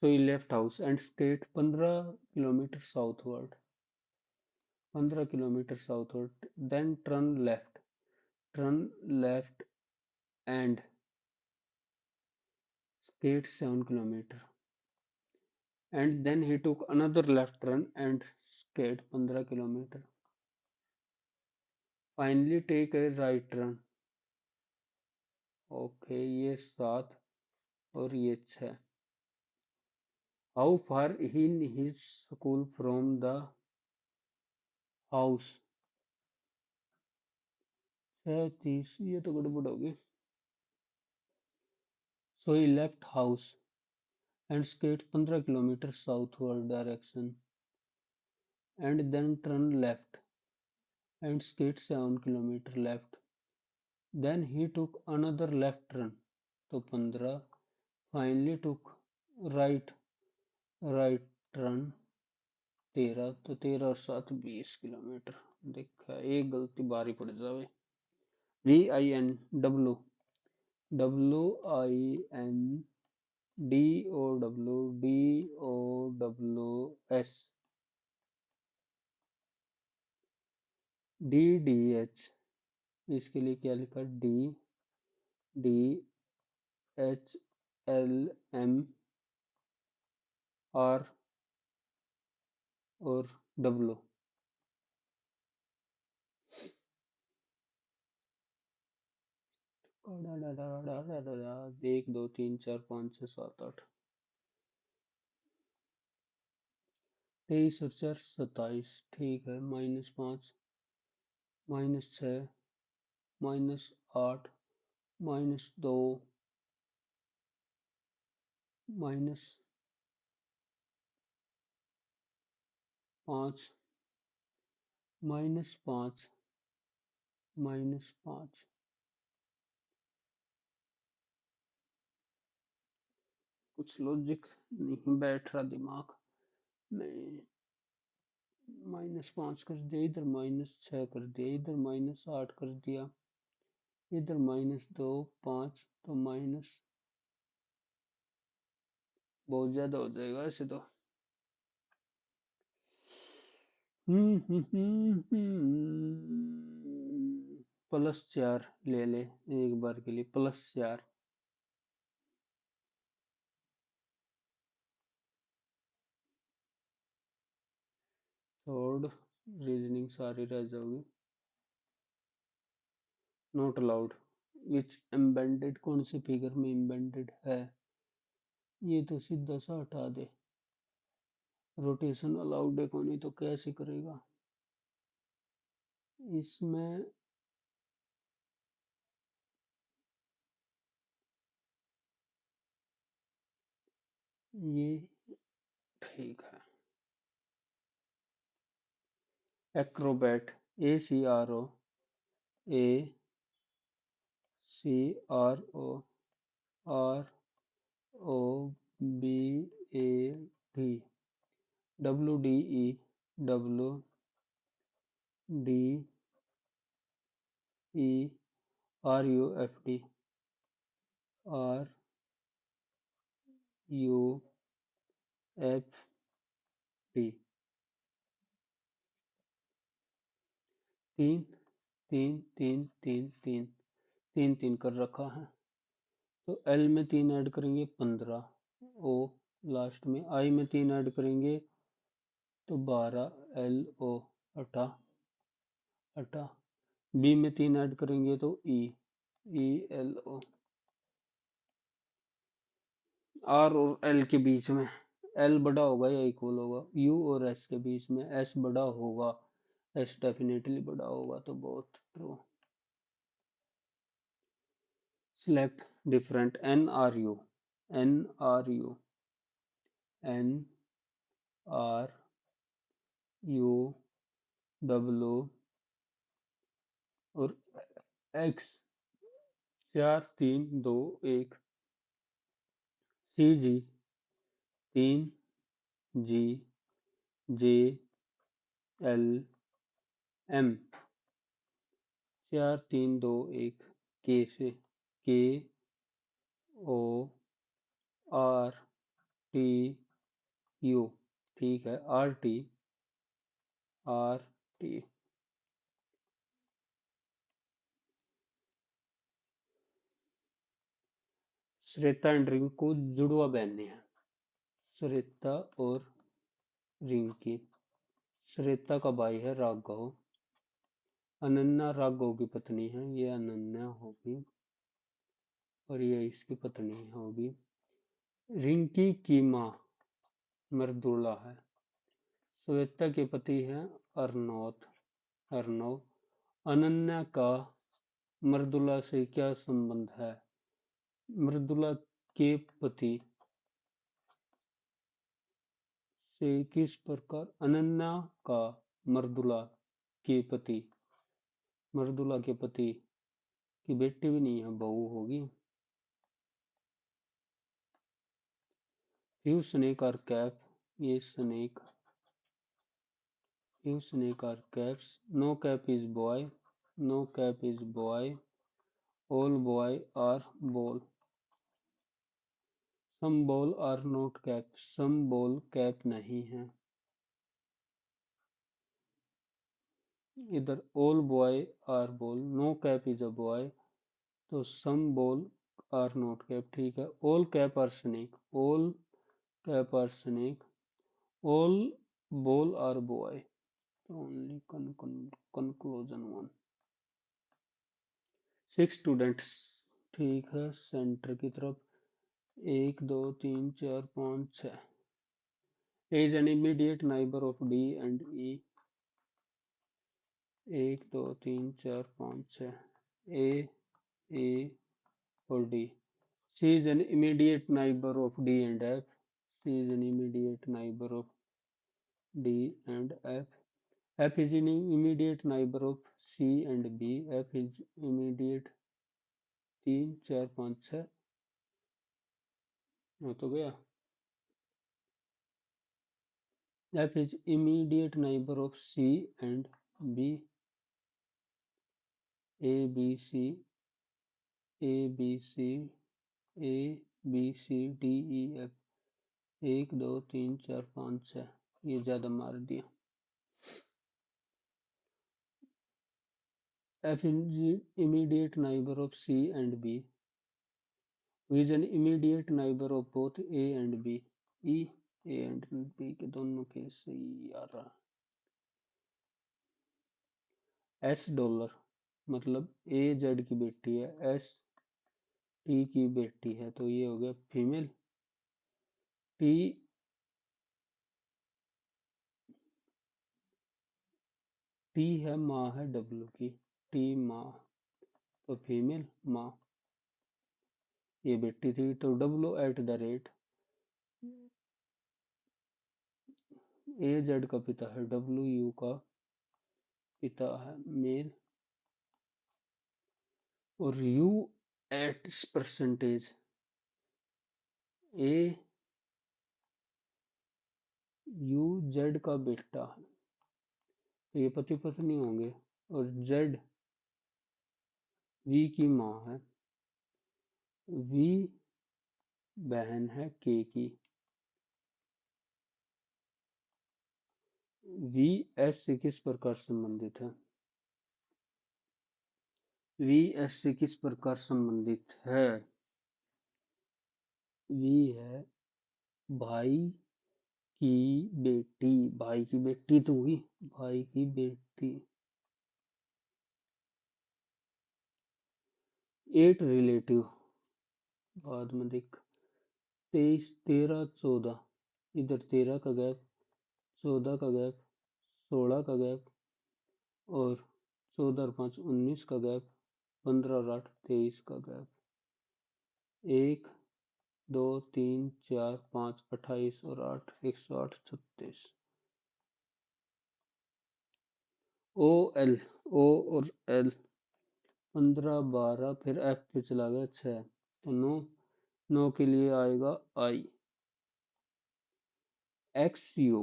So he left house and stayed 15 kilometers southward, 15 kilometers southward, then turn left and skate 7 kilometers, and then he took another left turn and skate 15 kilometers. Finally take a right turn. Okay, ये 7 और ये 6। How far in his school from the house, 6:30, ये तो गड़बड़ होगी। सो ही left house and skate 15 kilometers southward direction, and then turn left and skate 7 kilometers left. Then he took another left turn, तो 15, finally took right right turn 13, तो 13 और 7 20 kilometre. देखा, एक गलती बारी पड़ जावे। VIN WIN DOWS DDH, इसके लिए क्या लिखा, DHLMR और W। 1 2 3 4 5 6 7 8, 23 और 4 27, ठीक है, -5, -6, -8, -2, -5, -5, -5। कुछ लॉजिक नहीं बैठ रहा दिमाग में। -5 कर दिया, इधर -6 कर दिया, इधर -8 कर दिया, इधर -2, 5, तो माइनस बहुत ज्यादा हो जाएगा ऐसे तो। +4 ले ले एक बार के लिए, +4। छोड़, रीजनिंग सारी रह जाओगी। नॉट अलाउड, विच एम्बेडेड, कौन से फिगर में एम्बेडेड है, ये तो सीधा सा हटा दे। रोटेशन अलाउड है कौन, तो कैसे करेगा इसमें, ये ठीक है। Acrobat, ACROACROBAT, WDEWFD। तीन तीन तीन तीन तीन तीन तीन कर रखा है। तो एल में तीन ऐड करेंगे 15, ओ लास्ट में, आई में तीन ऐड करेंगे तो 12, LO 18, बी में तीन ऐड करेंगे तो ELO। आर और एल के बीच में एल बड़ा होगा या इक्वल होगा, यू और एस के बीच में एस बड़ा होगा, एस डेफिनेटली बड़ा होगा, तो बहुत true. Select different, NRU NRU और x, 4 3 2 1, CG 3 G J L M, 4 3 2 1, के से KORTU, ठीक है, RT। श्वेता एंड रिंकू जुड़वा बहनें हैं। श्वेता और रिंकी। श्वेता का भाई है राघव, अनन्या राघव की पत्नी है, ये अनन्या होगी और ये इसकी पत्नी होगी। रिंकी की माँ मृदुला है। श्वेता के पति हैं अर्नव। अनन्या का मृदुला से क्या संबंध है? मृदुला के पति से किस प्रकार, अनन्या का मृदुला के पति, मृदुला के पति की बेटी भी नहीं है, बहू होगी। Few snake are cap, ये snake, few snake are caps, no cap is boy, no cap is boy, all boy are ball, some ball are not cap, some ball cap नहीं है। इधर all boy are ball, no cap is a boy, तो some ball are not cap, ठीक है। all cap are snake, all cap are snake, all ball are boy, तो only conclusion one। 6 students, ठीक है, centre की तरफ, 1 2 3 4 5 6, is an immediate neighbour of D and E, 1 2 3 4 5 6, A और D. C is an immediate neighbour of D and F, C is an immediate neighbour of D and F is an immediate neighbour of C and B, F is immediate, 3 4 5 6 हो तो गया। F is immediate neighbor of C and B, A, B, C, A, B, C, A, B, C, D, E, F, 1 2 3 4 5 6, ये ज्यादा मार दिया। F is immediate neighbor of C and B, who is an immediate neighbor of both A and B, E, A and B के दोनों के सही आ रहा। S dollar मतलब A Z की बेटी है, S T की बेटी है, तो ये हो गया फीमेल। T टी है, माँ है डब्लू की, टी माँ, तो फीमेल माँ, ये बेटी थी, तो W@, ए जेड का पिता है, डब्ल्यू यू का पिता है, मेल, और U at percentage, A U Z का बेटा है, तो ये पति पत्नी होंगे, और जेड वी की माँ है, वी बहन है के की, वी एस से किस प्रकार संबंधित है, वी एस से किस प्रकार संबंधित है, वी है भाई की बेटी, भाई की बेटी तो हुई, भाई की बेटी, एट रिलेटिव, बाद में देख, 23 13 14, इधर 13 का गैप, 14 का गैप, 16 का गैप, और 14 और 5 19 का गैप, 15 और 8 23 का गैप, 1 2 3 4 5 28 और 8 108 36, ओ एल, ओ और एल, 15 12, फिर एफ पे चला गया 6, तो 9, 9 के लिए आएगा आई, एक्स यू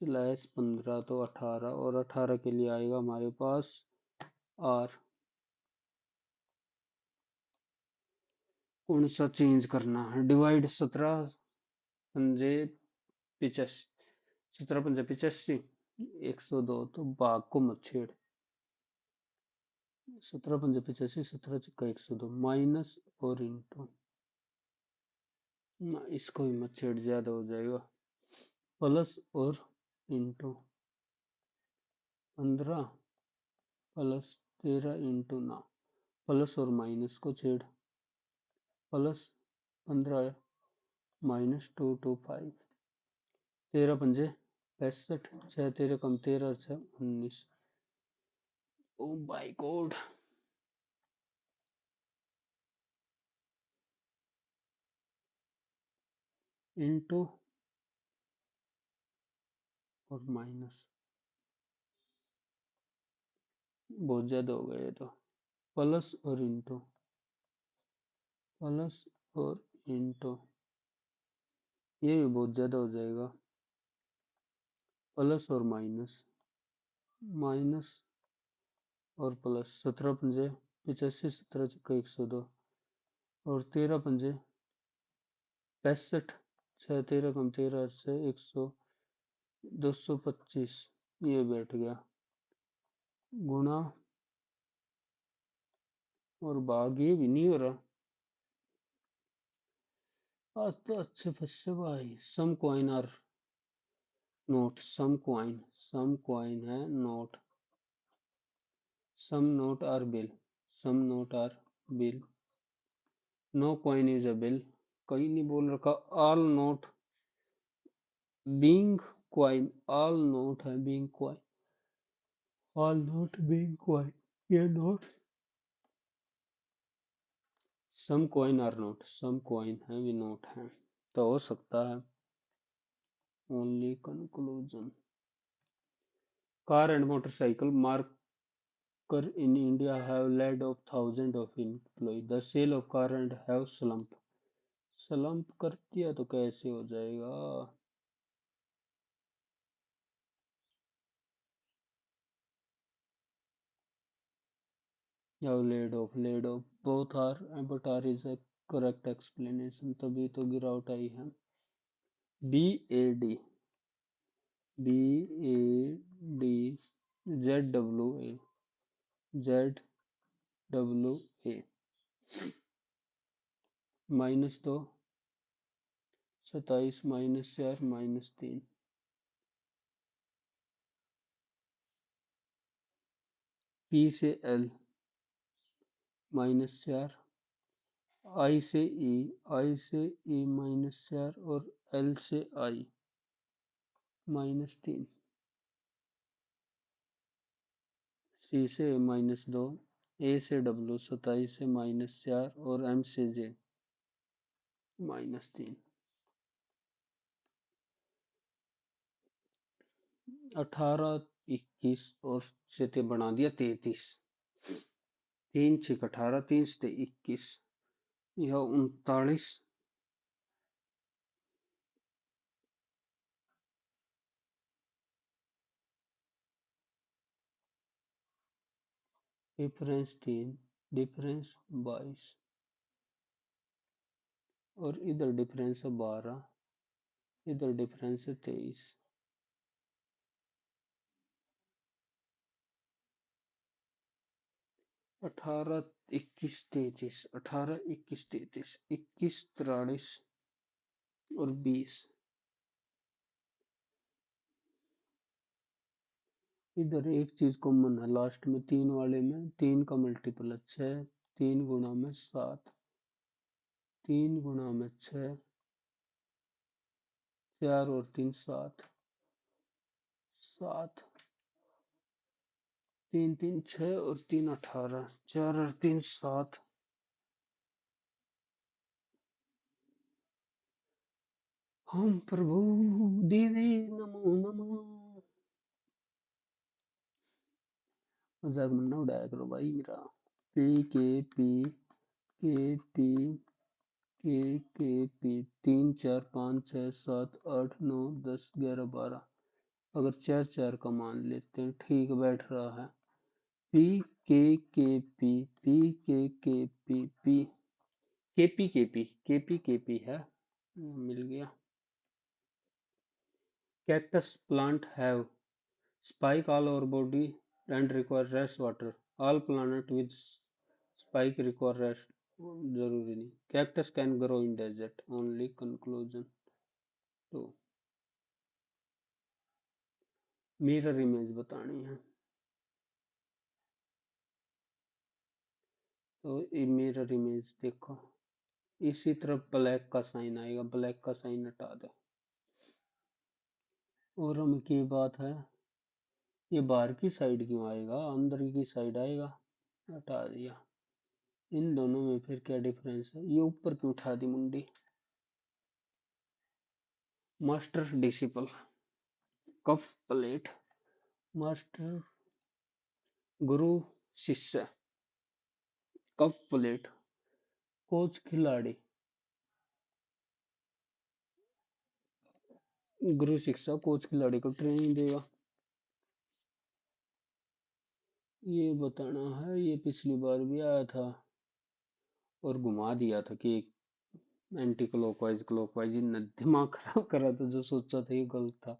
स्लैश 15, तो 18, और 18 के लिए आएगा हमारे पास आर, कौन सा चेंज करना है, डिवाइड, 17 पंजे 85, 17 पंजे 85, 102, तो भाग को मत छेड़, 17 पंजे 85, 17 चिक्का 102, माइनस और इंटू, ना इसको भी मत छेड़, ज्यादा हो जाएगा, प्लस और इंटू, 15 प्लस 13 इंटू ना, प्लस और माइनस को छेड़, प्लस 15 माइनस 225, 13 पंजे 65, 6 13 कम 13 और 6 19, ओ माय गॉड, इंटू और माइनस, बहुत ज्यादा हो गया ये तो, प्लस और इंटू, प्लस और इंटू, ये भी बहुत ज्यादा हो जाएगा, प्लस और माइनस, माइनस और प्लस, 17 पंजे 85, 17 चिक्का 102, और 13 पंजे 65, 6 13 कम 13 से 100, 225, ये बैठ गया, गुणा और भाग, ये भी नहीं हो रहा, आज तो अच्छे फंसे भाई, some coin are note, some coin है note, some note are bill, some note are bill, no coin is a bill, कहीं नहीं बोल रखा, all note being coin, all note है being coin, all note being coin, ये note, some coin are note, some coin है भी note है, तो हो सकता है, only conclusion, car and motorcycle marker in India have laid off thousands of employees. The sale of car and have slump. Slump कर दिया तो कैसे हो जाएगा, have laid off both are, but are is a correct explanation, तभी तो गिरावट आई है, B A D, B A D, Z W A, Z W A, -2 27 -4 -3, P से एल -4, आई से ई, आई से ई -4, और एल से आई -3, सी से -2, ए से डब्ल्यू 27 से -4, और एम से जे -3, 18, 21 और से ते बना दिया 33। 3 6 18, 3 से 21, यह 39। डिफरेंस 3, डिफरेंस 22 और इधर डिफरेंस है 12, इधर डिफरेंस है 23। 18 21 33, 18 21 33, 21 43 और 20। इधर एक चीज कॉमन है लास्ट में, 3 वाले में 3 का मल्टीपल है 6, 3 गुणा में 7, 3 गुणा में 6, 4 और 3 7, 7, 3 3 6 और 3 18, 4 और 3 7। हम प्रभु देवे नमो नमः। मजाक मत ना उड़ाया करो भाई मेरा। पी के पी के पी के पी 3 4 5 6 7 8 9 10 11 12। अगर 4 4 का मान लेते हैं, ठीक बैठ रहा है। पी के पी के पी है। मिल गया। Cactus plant have spike all over body and require less water. All plant with spike require rest. जरूरी नहीं। Cactus can grow in desert. Only conclusion। तो मिरर इमेज बतानी है, तो मिरर इमेज देखो, इसी तरफ ब्लैक का साइन आएगा, ब्लैक का साइन हटा दो। और हम की बात है, ये बाहर की साइड क्यों आएगा, अंदर की साइड आएगा, हटा दिया। इन दोनों में फिर क्या डिफरेंस है, ये ऊपर क्यों उठा दी मुंडी। मास्टर डिसिपल, कफ प्लेट, मास्टर गुरु शिष्य, कफ प्लेट, कोच खिलाड़ी, गुरु शिक्षा कोच खिलाड़ी को ट्रेनिंग देगा। ये बताना है, ये पिछली बार भी आया था और घुमा दिया था कि एंटी क्लॉकवाइज क्लॉकवाइज, इन दिमाग खराब करा था, जो सोचा था ये गलत था।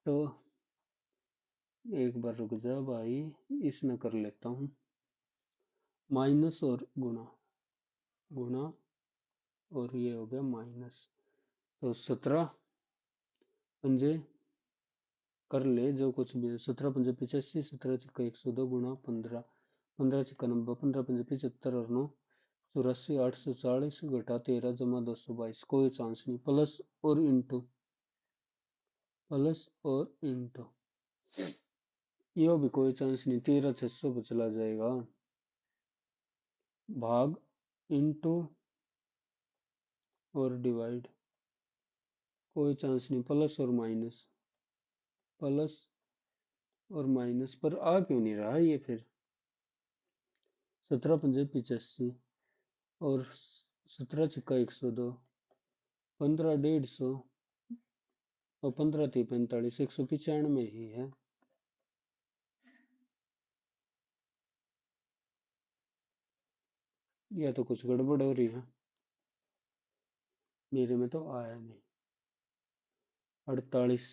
तो एक बार रुक जा भाई, इसमें कर लेता हूँ। माइनस और गुणा, गुणा और ये हो गया माइनस। तो 17 पंजे कर ले जो कुछ भी, 17 पंजे 85, 17 छिक्का 102 गुणा 15, 15 छिक्का 90, 15 पंजे 75 और 9 84, 840 घटा 13 जमा 222। कोई चांस नहीं, प्लस और इंटू, प्लस और इंटू, यो भी कोई चांस नहीं, 13 600 पे चला जाएगा, भाग इंटू और डिवाइड, कोई चांस नहीं, प्लस और माइनस, प्लस और माइनस, पर आ क्यों नहीं रहा ये फिर। 17 पंजे 85 और 17 छिक्का 102, 15 150 और 15 3 45, 195 ही है। यह तो कुछ गड़बड़ हो रही है, मेरे में तो आया नहीं। 48,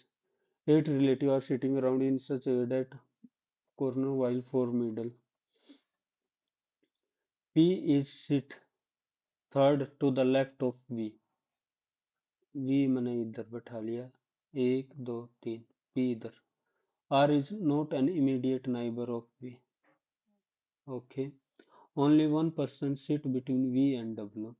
8 relative are sitting around in such a way that corner while 4 middle. P is sit third to the left of V. V मैंने इधर बैठा लिया, 1 2 3, P इधर। R is not an immediate neighbor of V. Okay. Only one person sit between V and W.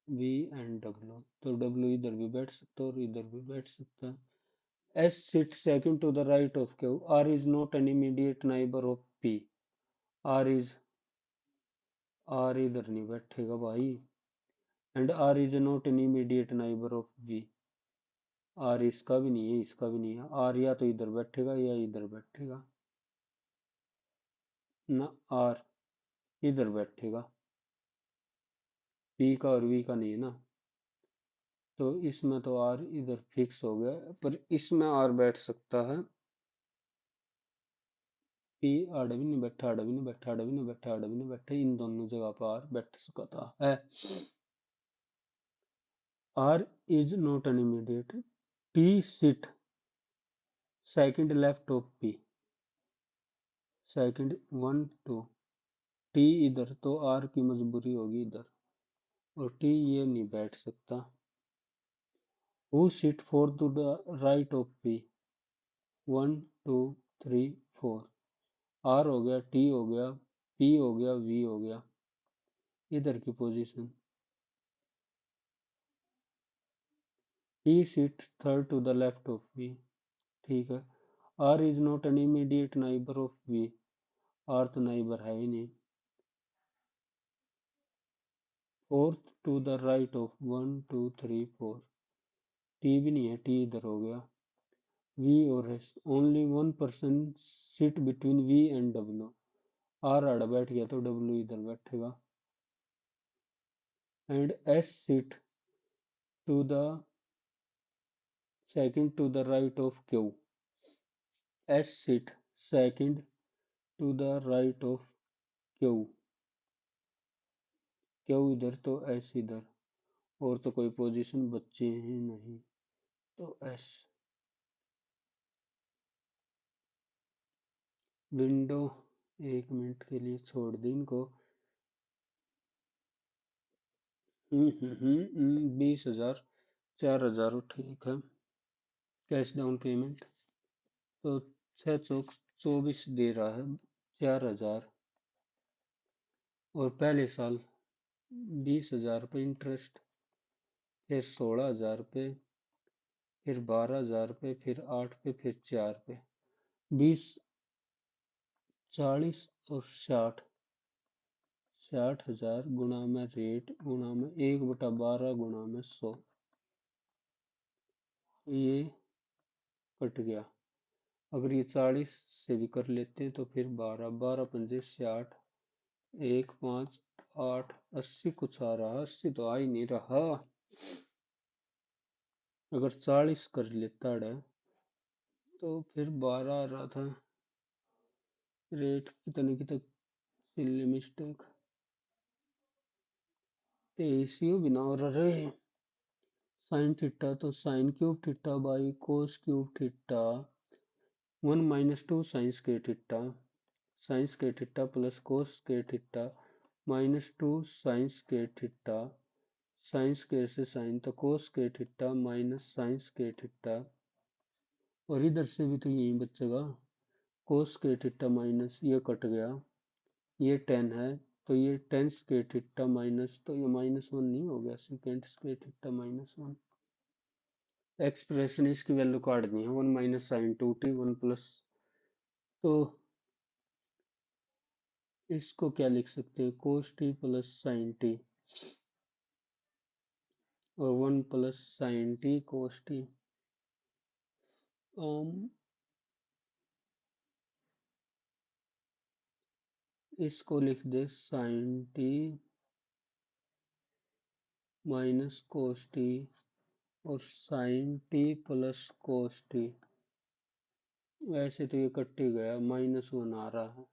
V and W, तो W इधर भी बैठ सकता है और इधर भी बैठ सकता है। S sits second to the right of Q. R is not an immediate neighbor of P. R is, R इधर नहीं बैठेगा भाई, and R is not an immediate neighbor of V. R इसका भी नहीं है, इसका भी नहीं है। आर या तो इधर बैठेगा या इधर बैठेगा ना, आर इधर बैठेगा। पी का और वी का नहीं है ना, तो इसमें तो आर इधर फिक्स हो गया, पर इसमें आर बैठ सकता है। पी आड़ भी नहीं बैठा, आड़ भी नहीं बैठा, आड़ भी नहीं बैठा, आड़ भी नहीं बैठा, इन दोनों जगह पर आर बैठ सकता है। R is not an immediate. T sit second left of P, second one two, T इधर तो आर की मजबूरी होगी इधर, और टी ये नहीं बैठ सकता। Who sit four to the right of P, one two three four, R हो गया, टी हो गया, पी हो गया, वी हो गया, इधर की पोजीशन। P sit third to the left of V, ठीक है। R is not an immediate neighbour of V, R तो नाइबर है ही नहीं। Fourth to the right of one two three four, T भी नहीं है, टी इधर हो गया। वी और S, only one person sit between V and W, R आड़ बैठ गया तो डब्ल्यू इधर बैठेगा। And S sit to the second to the right of Q, S sit second to the right of Q, Q इधर तो S इधर, और तो कोई पोजीशन बची ही नहीं, तो एस। विंडो 1 मिनट के लिए छोड़ दी इनको। 20,000, 4,000 ठीक है। कैश डाउन पेमेंट तो 624 दे रहा है, 4,000, और पहले साल 20,000 रुपये इंटरेस्ट, फिर 16,000 रुपये, फिर 12,000 रुपये, फिर 8 पे, फिर 4 पे। 20, 40 और 60, 60,000 गुणा में रेट गुणा में 1/12 गुणा में 100, ये कट गया। अगर ये 40 से भी कर लेते हैं तो फिर 12, 12 पंजे 60, 1, 5, 8, 80 कुछ आ रहा, 80 तो आ ही नहीं रहा। अगर 40 कर लेता है तो फिर 12 आ रहा था। रेट कितने की तक, सिली मिस्टेक, 23 भी ना हो रहे। साइन थीटा तो sine cube theta by cos cube theta, 1 - 2 sine square theta, sine square theta plus cos square theta -2 sine square theta, sine square से साइन तो cos square theta minus sine square theta, और इधर से भी तो यही बचेगा, कोस स्क्वायर थीटा माइनस ये कट गया, ये 10 है, तो ये 10 स्क्वायर थीटा माइनस, तो ये -1 नहीं हो गया, सेकेंड स्क्वायर थीटा -1। एक्सप्रेशन इसकी वैल्यू काट दी है, 1 - साइन 2t 1 प्लस, तो इसको क्या लिख सकते हैं, cos T plus sine T, और 1 plus sine T cos T. इसको लिख दे sine T minus cos T, और sine T plus cos T. वैसे तो ये कट ही गया, -1 आ रहा है,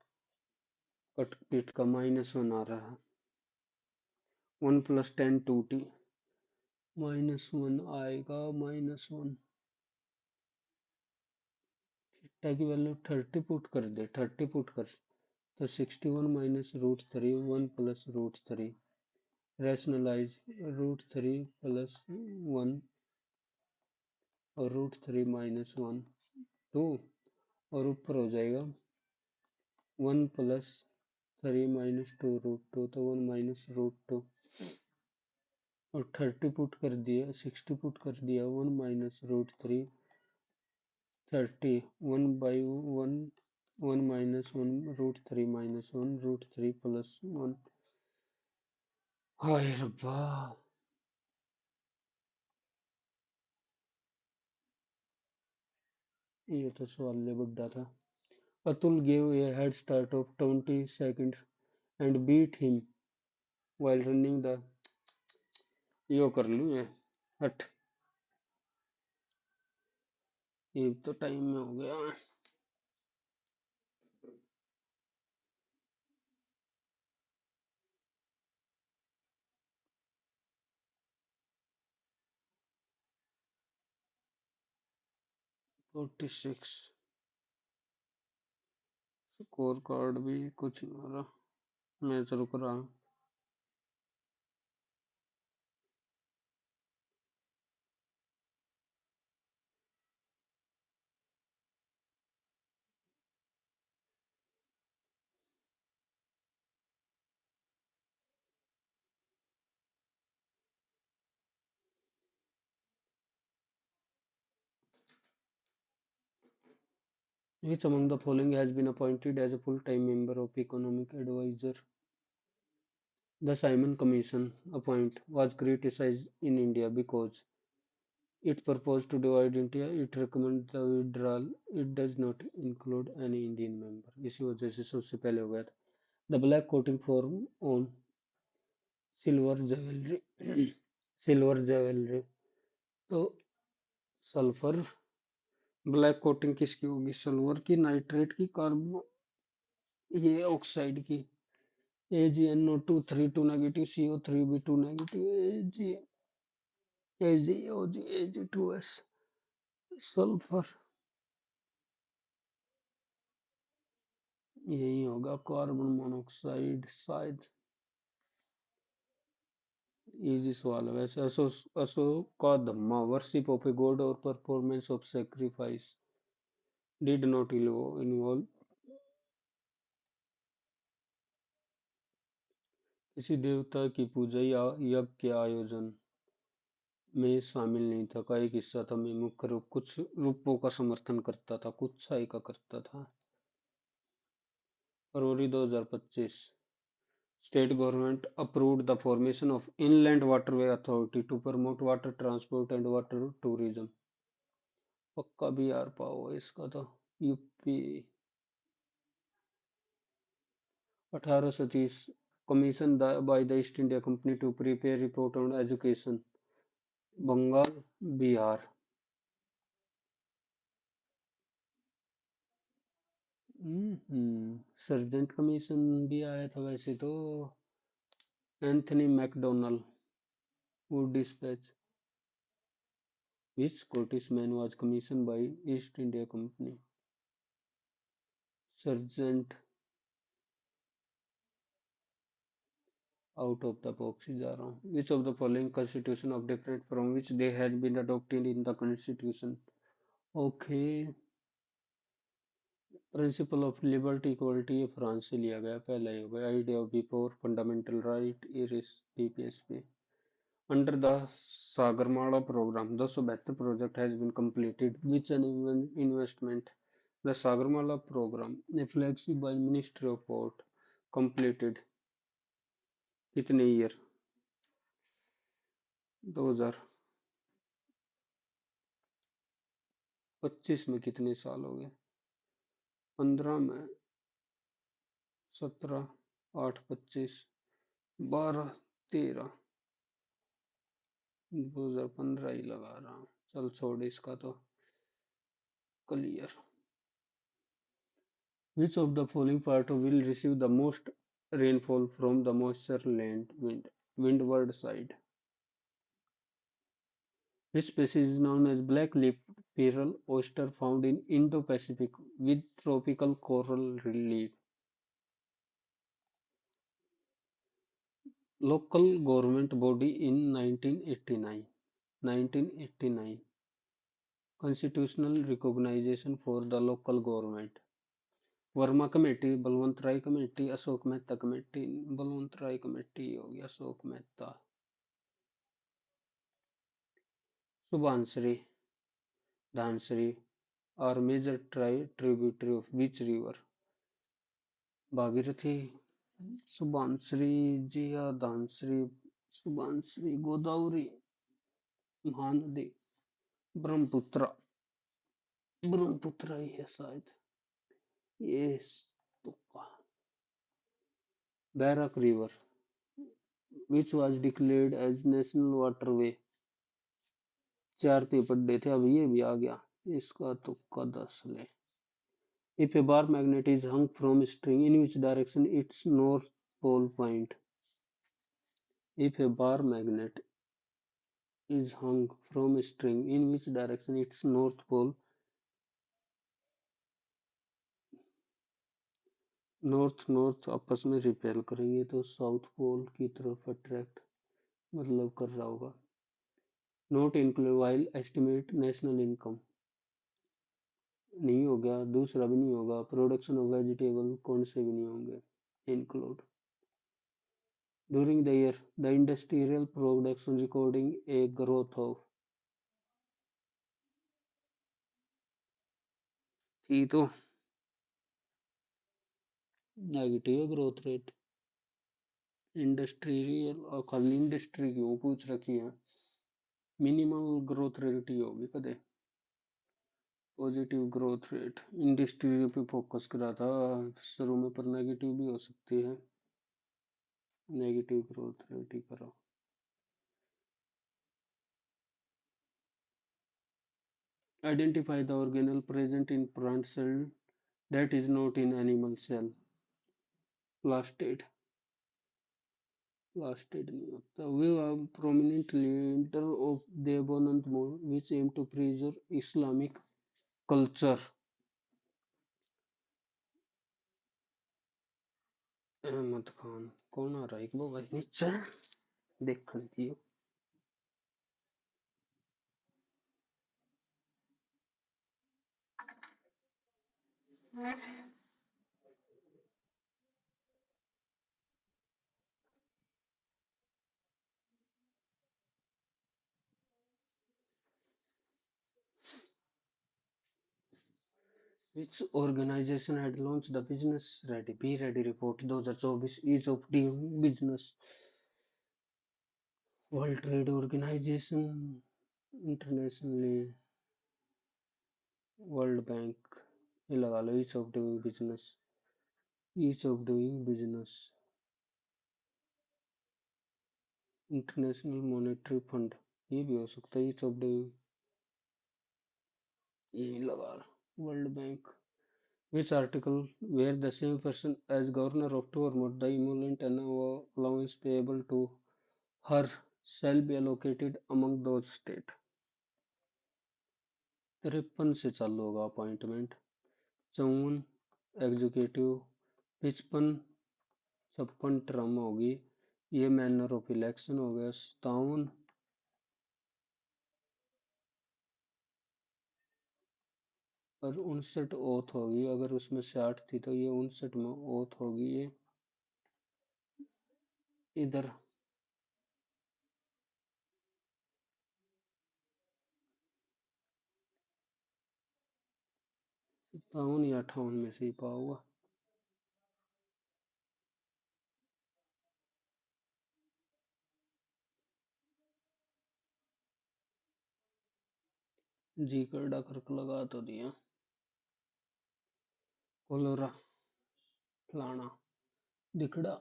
कट पीट का -1 आ रहा है। 1 + 10 2t, -1 आएगा, -1। थीटा की वैल्यू 30 पुट कर दे, 30 पुट कर, तो 61 - √3 1 + √3, रैशनलाइज, √3 + 1 और √3 - 1 2, और ऊपर हो जाएगा 1 + 3 - 2 √2, तो 1 - √2, और 30 पुट कर दिया, 60 पुट कर दिया, 1 - √3 30, 1/1, 1 - 1 √3 - 1 √3 + 1। हाय रब्बा, ये तो सवाल बुड्ढा था। Atul gave a head start of 20 seconds and beat him while running the यो कर लूं ये हट ये तो टाइम में हो गया 46 स्कोर कार्ड भी कुछ नहीं हो रहा मैच रुक रहा which among the following has been appointed as a full-time member of economic advisor the Simon Commission appoint was criticized in India because it proposed to divide India. It recommends the withdrawal. It does not include any Indian member. इसी वजह से सबसे पहले हो गया था the black coating form on silver jewelry silver jewelry तो sulphur black coating किसकी होगी सिल्वर की नाइट्रेट की कार्बन ये ऑक्साइड की AgNO2 negative CO3b2 negative AgOg Ag2S sulphur यही होगा कार्बन मोनोऑक्साइड शायद इजी सवाल है वैसे असो का धम्मा वर्शिप ऑफ ए गॉड और performance of sacrifice did not involve किसी देवता की पूजा या यज्ञ के आयोजन में शामिल नहीं था का एक हिस्सा था मैं मुख्य रूप कुछ रूपों का समर्थन करता था कुछ साई का करता था फरवरी 2025 State government approved the formation of Inland Waterway Authority to promote water transport and water tourism. पक्का भी यार पाओ इसका तो UP 1830 commissioned by the East India Company to prepare report on education Bengal Bihar Sargent commission भी आया था वैसे तो Anthony MacDonnell Wood dispatch which Scottish man was commissioned by East India Company sergeant out of the box ही जा रहा हूँ which of the following constitution of different from which they had been adopted in the constitution okay principle of liberty equality ये France से लिया गया पहला ही हो गया idea of before fundamental right Irish DPSP under the Sagarmala programme 272 project has been completed which an investment the Sagarmala programme a flagship by ministry of port completed कितने year 2025 में कितने साल हो गए 15 में 17 8 25 12 13 2015 ही लगा रहा हूँ चल छोड़ इसका तो clear which of the following part will receive the most rainfall from the moisture land windward side this species is known as black-leafed pearl oyster found in Indo-Pacific with tropical coral reef local government body in 1989 constitutional recognition for the local government Verma committee Balwant Rai committee Ashok Mehta committee Balwant Rai committee हो गया Ashok Mehta Subansiri Dhansiri are major tributary of which river Bhagirathi Subansiri Jia Dhansiri Subansiri Godavari Mahanadi Brahmaputra Brahmaputra ही है शायद। ये तुक्का। Barak river which was declared as national waterway. चार paper डे थे, अब ये भी आ गया। इसका तुक्का 10 ले। If a bar magnet is hung from a string, in which direction its north pole point? If a bar magnet is hung from a string, in which direction its north pole? North north आपस में repel करेंगे तो south pole की तरफ attract मतलब कर रहा होगा। Not include while estimate national income नहीं हो गया, दूसरा भी नहीं होगा। प्रोडक्शन ऑफ वेजिटेबल कौन से भी नहीं होंगे include. During the year the industrial production recording a growth of. ये तो नेगेटिव है ग्रोथ रेट। इंडस्ट्रियल और खाली इंडस्ट्री क्यों पूछ रखी है, मिनिमम ग्रोथ रेट ही होगी कदे। पॉजिटिव ग्रोथ रेट इंडस्ट्री पे फोकस करा था शुरू में, पर नेगेटिव भी हो सकती है। नेगेटिव ग्रोथ रेट ही करो। Identify the organelle present in plant cell that is not in animal cell. Plastid. Plastid नहीं होता। वे are prominent leader of Deoband which aim to preserve Islamic culture. Ahmad Khan. कौन आ रहा है वो भाई नीचे देख लीजिए। Which organization had launched the Business Ready Be Ready report 2024 ease of doing business? World Trade Organization, internationally, World Bank, ये लगा लो ease of doing business, ease of doing business, International Monetary Fund, ये भी हो सकता है ease of doing, ये लगा लो World Bank. Which article where the same person as governor of two or more the emolument and allowance payable to her shall be allocated among those state। 53 से चालू होगा अपॉइंटमेंट। 54 एग्जीक्यूटिव। 55 56 टर्म होगी। ये manner of election हो गया। 57 और 59 oath होगी। अगर उसमें 60 थी तो ये 59 में ओथ होगी। ये इधर 57 या 58 में से ही पा हुआ। जी करड़ा करक लगा तो दिया। कोलोरा फलाना दिखड़ा।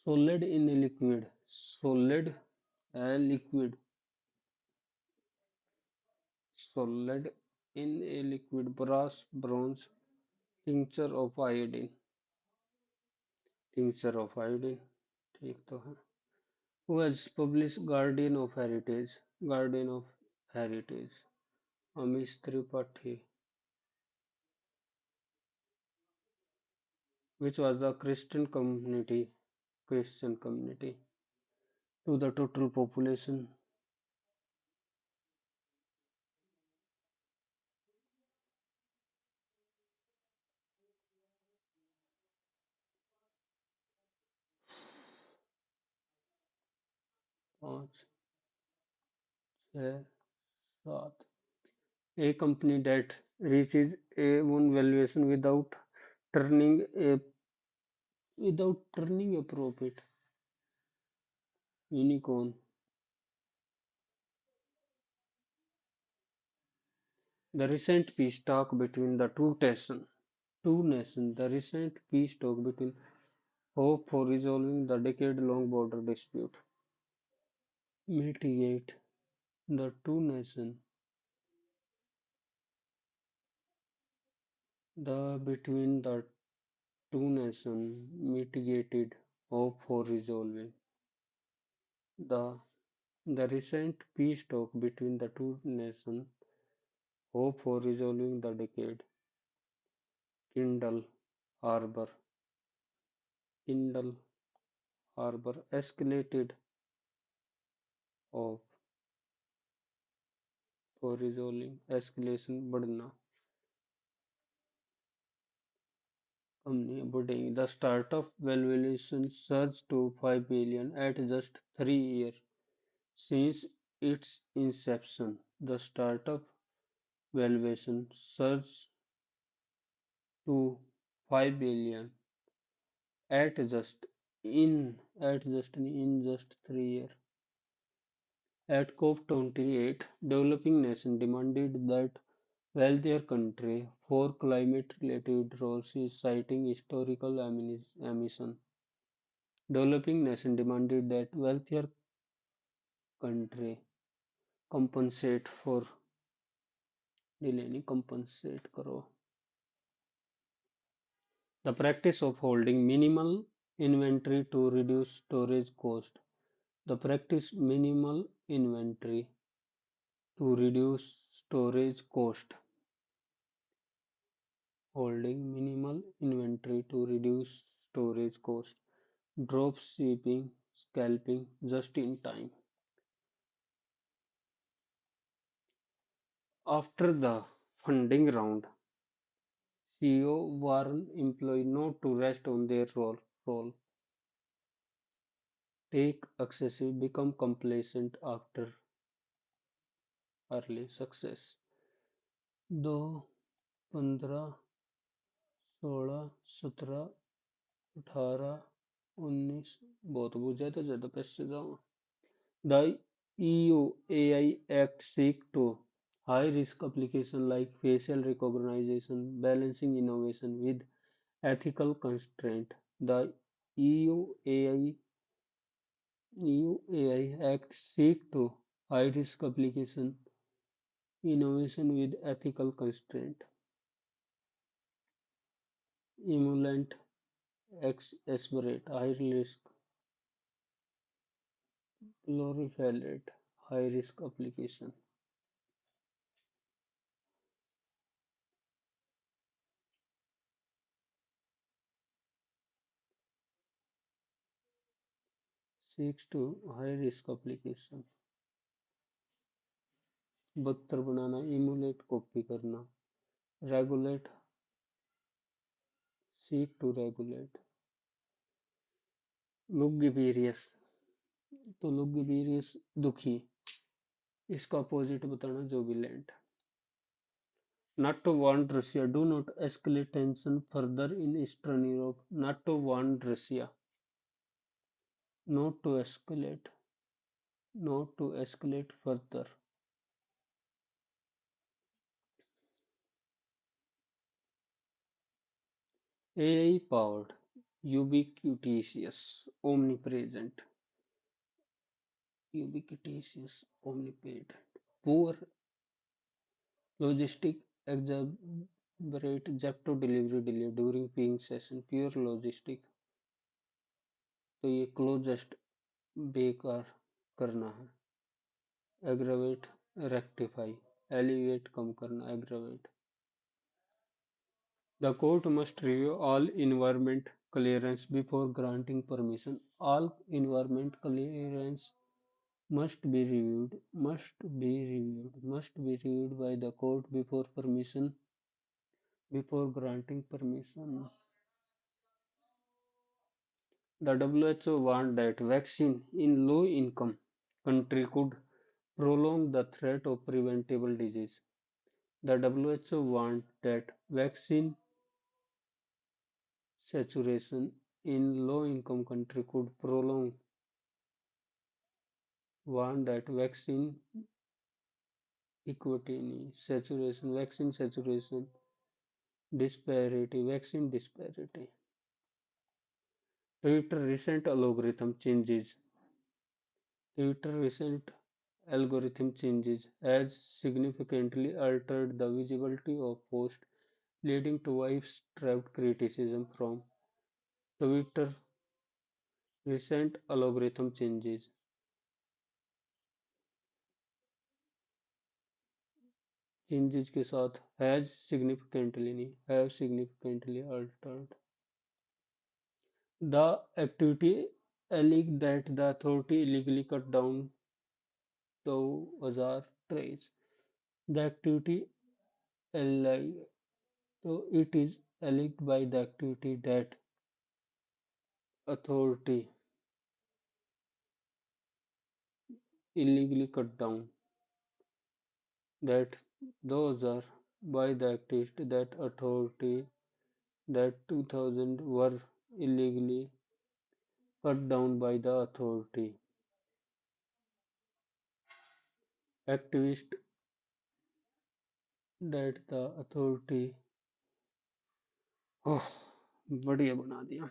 solid in a liquid, solid a liquid, solid in a liquid, brass, bronze, tincture of iodine, tincture of iodine, ठीक तो है। Who has published Guardian of Heritage, Guardian of Heritage, Amish Tripathi, which was the Christian community to the total population। पाँच, छः, सात। A company that reaches a one valuation turning a without turning a profit। Unicorn. The recent peace talk between the two nations, the recent peace talk between hope for resolving the decade-long border dispute, mitigate the two nations, the between the two nations mitigated hope for resolving the the recent peace talk between the two nations, hope for resolving the decade, Kindle Harbor, Kindle Harbor escalated hope for resolving escalation बढ़ना कम नहीं बढ़ेगी. The startup valuation surged to 5 billion at just 3 years since its inception. The startup valuation surged to 5 billion at just 3 years. At COP28, developing nations demanded that wealthier countries for climate-related roles is citing historical emission. Developing nations demanded that wealthier countries compensate for delay compensate करो. The practice of holding minimal inventory to reduce storage cost. The practice minimal inventory to reduce storage cost. Holding minimal inventory to reduce storage cost. Drop shipping, scalping just in time. After the funding round, CEO warned employees not to rest on their role, take excessive, become complacent after early success. दो, 15, 16, 17, 18, 19 बहुत ज्यादा पैसे जाओ. The EU AI Act seek to high risk application like facial recognition, balancing innovation with ethical constraint. The EU AI Act seek to high risk application innovation with ethical constraint. Emulant Aspirate high risk Glorified high risk application. 6 to high risk application. 72 banana emulate copy करना. Regulate seek to regulate. Lugubrious तो lugubrious दुखी. इसका opposite बताना jubilant. NATO warned Russia, do not escalate tension further in Eastern Europe. NATO warned Russia not to escalate, not to escalate further. AI powered, ubiquitous, omnipresent, omnipresent. Poor logistic exacerbate Zepto delivery delay during peak session. Pure logistic तो ये closest बेकार करना है. Aggravate rectify, alleviate कम करना, aggravate. The court must review all environment clearance before granting permission. All environment clearance must be reviewed by the court before granting permission. The WHO warned that vaccine in low-income country could prolong the threat of preventable disease. The WHO warned that vaccine saturation in low-income country could warned that vaccine equity नहीं, saturation, vaccine saturation, disparity, vaccine disparity. Twitter recent algorithm changes. Twitter recent algorithm changes has significantly altered the visibility of posts, leading to widespread criticism from Twitter recent algorithm changes के साथ has significantly नहीं have significantly altered the activity alleged that the authority illegally cut down 2000 trees. The activity alleged, so it is alleged by the activity that authority illegally cut down that those are by the activist that authority that 2000 were illegally cut down by the authority activist that the authority ओह बढ़िया बना दिया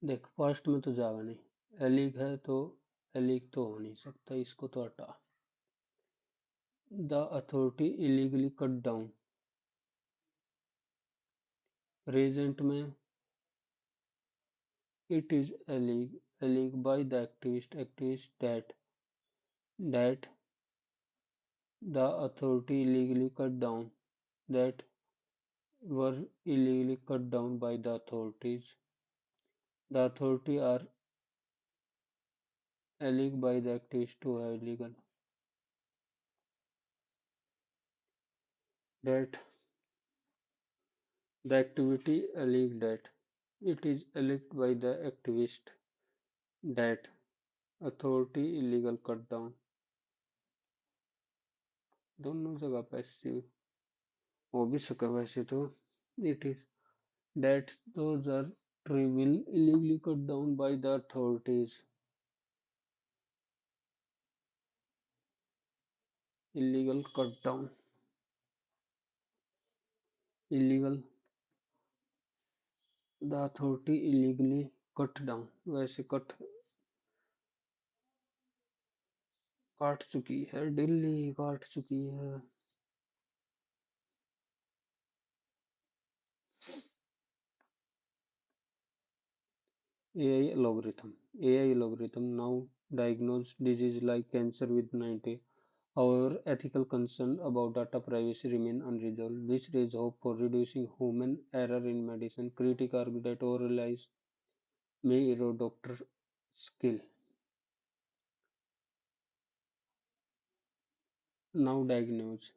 देख first में तो जावा नहीं एलिग है तो एलिग तो हो नहीं सकता इसको तो हटा the authority illegally cut down present में it is alleged by the activist that the authority illegally cut down that were illegally cut down by the authorities. The authority are alleged by the activist to have illegal that the activity alleged that it is alleged by the activist that authority illegal cut down दोनों जगह passive हो भी सके वैसे तो it is that those are trivial illegally cut down by the authorities illegal cut down illegal the authority illegally cut down वैसे cut काट चुकी है दिल्ली काट चुकी है AI algorithm AI algorithm now diagnose disease like cancer with 90. However, ethical concerns about data privacy remain unresolved, which raise hope for reducing human error in medicine. Critics argue that over-reliance may erode doctor skill. Now diagnose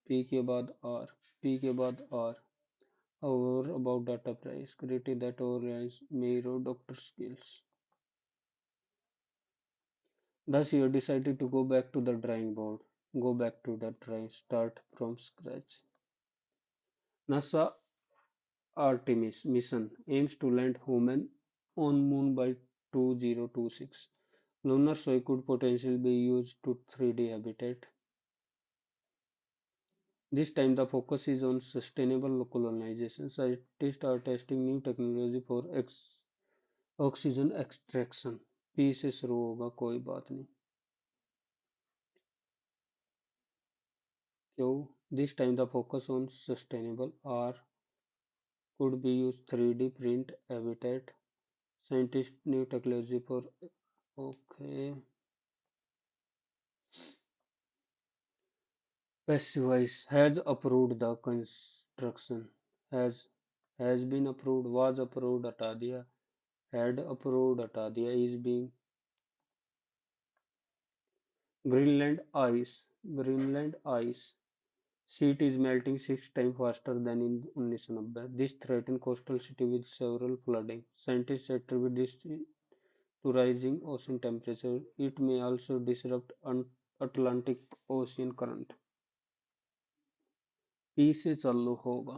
P के बाद R P के बाद R However, about data price, critics that over-reliance may erode doctor skills. Thus, you decided to go back to the drawing board. Go back to the drawing, start from scratch. NASA Artemis mission aims to land human on Moon by 2026. Lunar soil could potentially be used to 3D habitat. This time the focus is on sustainable colonization. Scientists are testing new technology for oxygen extraction. P से शुरू होगा कोई बात नहीं क्यों this time the focus on sustainable or could be used 3D print habitat. Scientists new technology for okay Precise has approved the construction has been approved was approved हटा दिया had approved हटा दिया is being Greenland ice sheet is melting 6 times faster than in 1990. This threatens coastal cities with several flooding. Scientists attribute this to rising ocean temperature. It may also disrupt Atlantic Ocean current. P से चालू होगा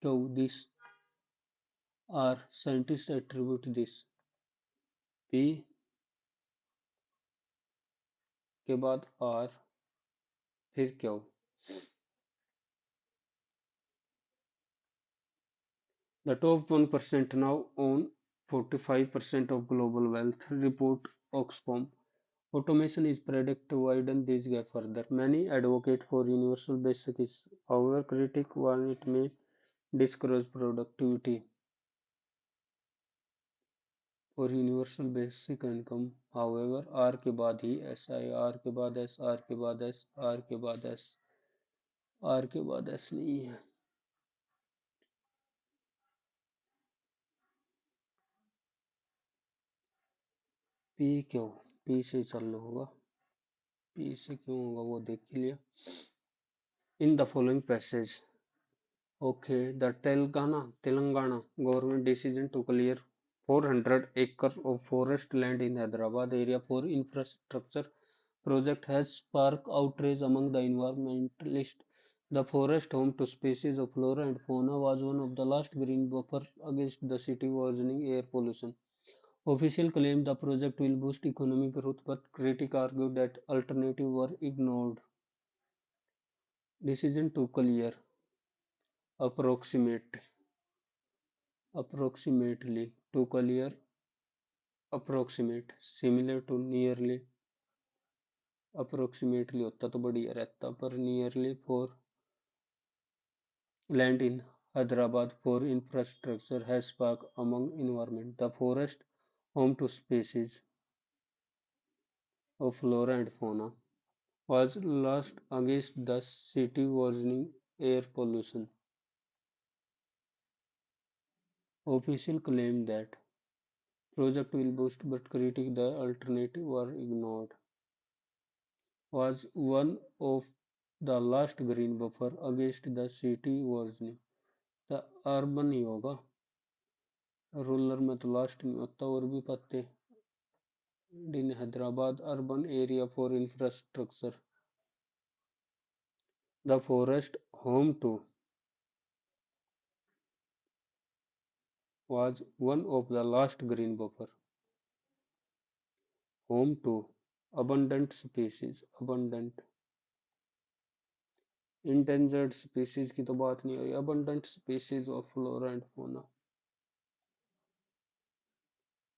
क्यों this are scientists attribute this P के बाद are, फिर Q. The top 1% now own 45% of global wealth, report Oxfam. Automation is predicted to widen this gap further. Many advocate for universal basics, however, critics warn it may discourage productivity. For universal basic income, however, R के बाद ही S I, are के बाद S, are के बाद S, are के बाद S, are के बाद एस नहीं है। पी क्यों, पी से चालू होगा, पी से क्यों होगा वो देख लिया। In the following passage, okay, the Telangana government decision to clear 400 acres of forest land in Hyderabad area for infrastructure project has sparked outrage among the environmentalists. The forest, home to species of flora and fauna, was one of the last green buffer against the city worsening air pollution. Officials claim the project will boost economic growth, but critics argue that alternatives were ignored. Decision to clear approximate approximately to clear approximate similar to nearly approximately होता तो बढ़िया रहता पर nearly for land in Hyderabad for infrastructure has sparked among environment. The forest, home to species of flora and fauna, was lost against the city worsening air pollution. Officials claim that project will boost but critics the alternative were ignored. Was one of the last green buffer against the city worsening. The urban ही होगा, rural में तो last में होता और भी पत्ते। in Hyderabad urban area for infrastructure. The forest, home to, was one of the last green buffer, home to abundant species, abundant endangered species की तो बात नहीं हुई, abundant species of flora and fauna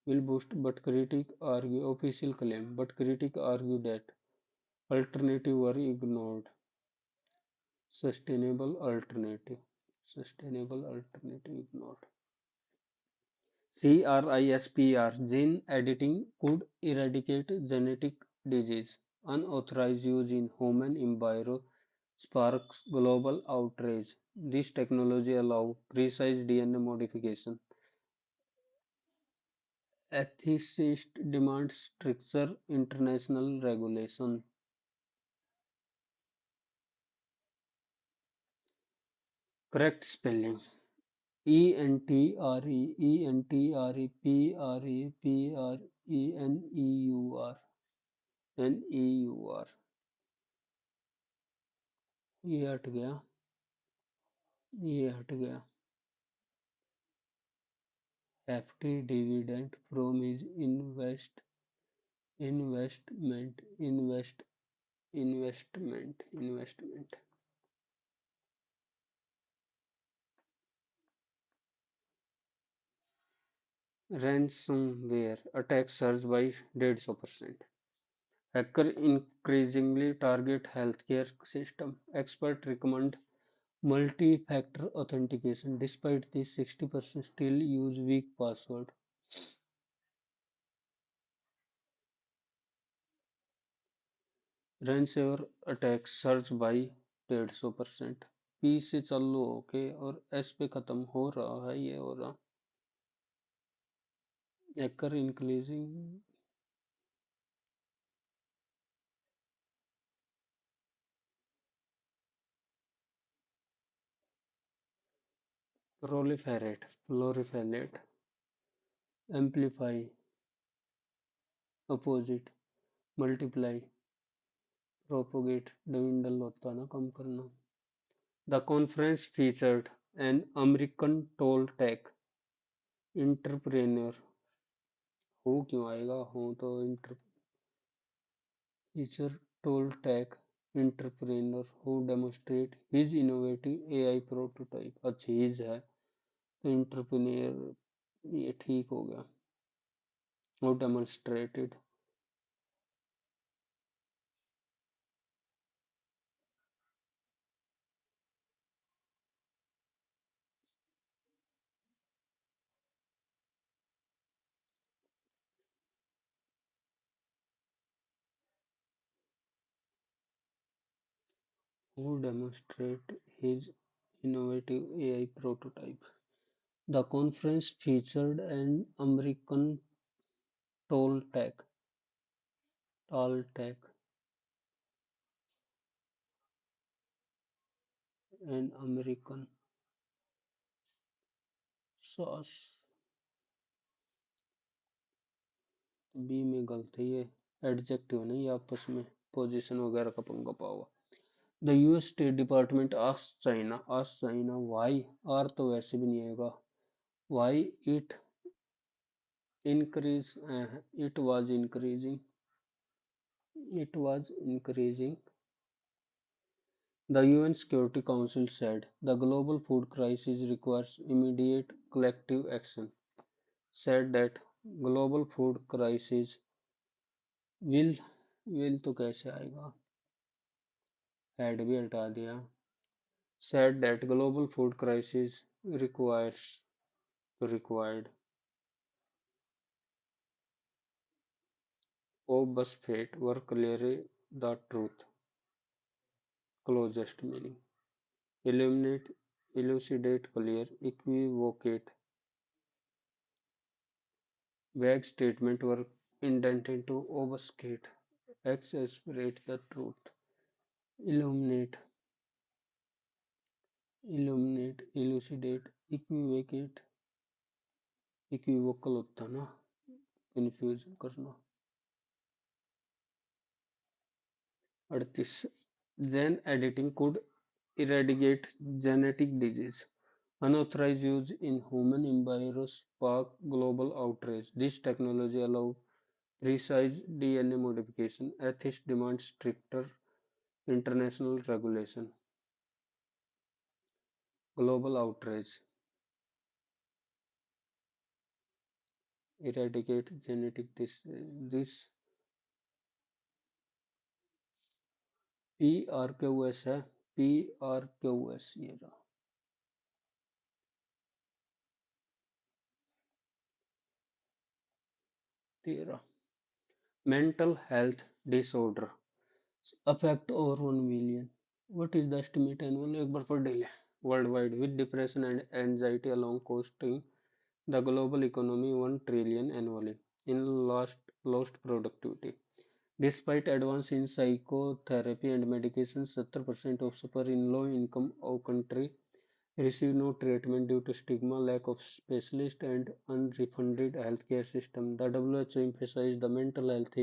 will boost, but critics argue official claim, but critics argue that alternatives were ignored. Sustainable alternative, sustainable alternative ignored. CRISPR gene editing could eradicate genetic disease. Unauthorized use in human embryo sparks global outrage. This technology allows precise DNA modification. Ethicists demand stricter international regulation. Correct spelling. Entrepreneur, Neur, ये हट गया, ये हट गया। Hefty dividend from his investment. Ransomware attack surged by 150%. Hacker increasingly target healthcare system. Experts recommend multi-factor authentication. Despite this, 60% still use weak password. Ransomware attacks surged by 150%. P से चालू होके और एस पे खत्म हो रहा है, ये हो रहा। Hacker increasing proliferate, amplify, opposite, multiply, propagate, dwindle होता है ना, कम करना। The conference featured an American tall tech entrepreneur. हो क्यों आएगा, हो तो Teacher told tech entrepreneur who demonstrate his innovative AI prototype. अच्छा his है तो entrepreneur ये ठीक हो गया. Who demonstrated who demonstrate his innovative AI prototype. The conference featured an American Toltec, Toltec, an American sauce. B में गलती है, एडजेक्टिव नहीं आपस में पोजीशन वगैरह का पंगा पाओ. The US State Department ask China why are तो वैसे भी नहीं आएगा why it increase it was increasing it was increasing. The UN Security Council said the global food crisis requires immediate collective action. Said that global food crisis will will तो कैसे आएगा had भी हटा दिया. Said that global food crisis required oh बस fate were clearly the truth closest meaning illuminate elucidate clear equivocate vague statement were intended to obfuscate exasperate the truth illuminate elucidate equivocate equivocal होता ना confuse करना. 38 Gene editing could eradicate genetic disease. Unauthorized use in human embryos sparked global outrage. This technology allows precise DNA modification. Ethics demand stricter international regulation. Global outrage. Eradicate genetic this PRQS है PRQS ये रहा 13 mental health disorder affect over 1 million. What is the estimate annual एक बार per day ले worldwide with depression and anxiety along costing the global economy 1 trillion annually in lost productivity. Despite advance in psychotherapy and medication, 70% of suffer in low income or country receive no treatment due to stigma, lack of specialist and unfunded healthcare system. The WHO emphasized the mental health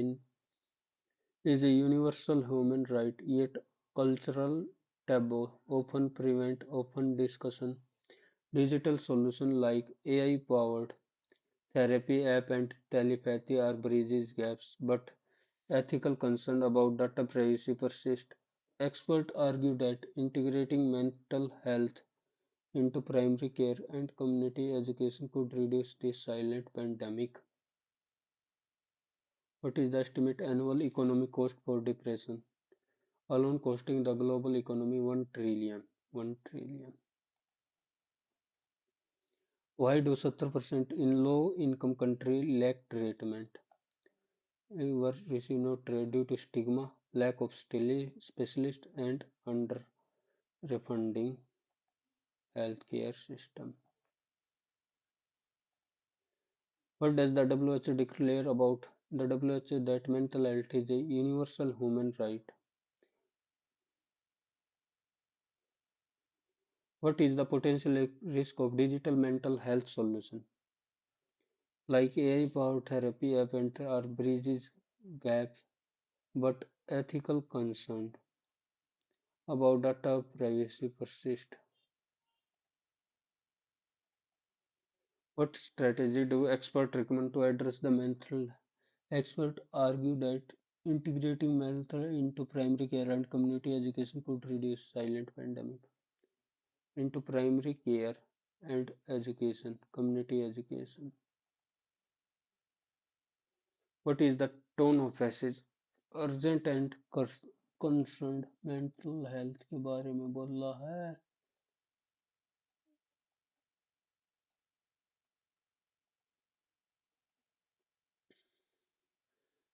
is a universal human right, yet cultural taboo often prevent open discussion. Digital solutions like AI-powered therapy app and telepathy are bridges gaps, but ethical concern about data privacy persist. Experts argue that integrating mental health into primary care and community education could reduce this silent pandemic. What is the estimate annual economic cost for depression? Alone costing the global economy 1 trillion. 1 trillion. Why do 70% in low income country lack treatment? Were receive no trade due to stigma, lack of specialist and under refunding healthcare system. What does the WHO declare about the WHO that mental health is a universal human right? What is the potential risk of digital mental health solution? Like AI-powered therapy app and are bridges gaps, but ethical concern about data privacy persist. What strategy do experts recommend to address the mental? Experts argue that Integrating mental health into primary care and community education could reduce silent pandemic. Into primary care and education, community education. What is the tone of message? Urgent and concerned mental health के बारे में बोल रहा है.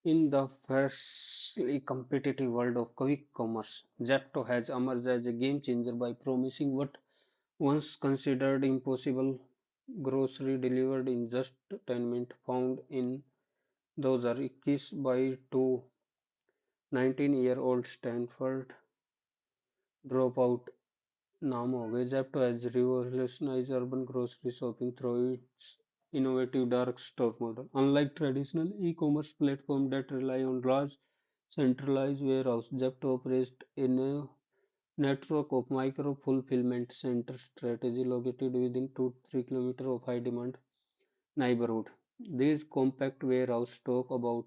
In the fiercely competitive world of quick commerce, Zepto has emerged as a game changer by promising what once considered impossible: grocery delivered in just 10 minutes, found in 2021 by two 19-year-old Stanford dropout. नाम हो गए. Zepto has revolutionized urban grocery shopping through its innovative dark store model. Unlike traditional e-commerce platforms that rely on large centralized warehouse, Zepto operates in a network of micro-fulfillment centers strategy located within 2 to 3 kilometers of high-demand neighborhood. These compact warehouse stock about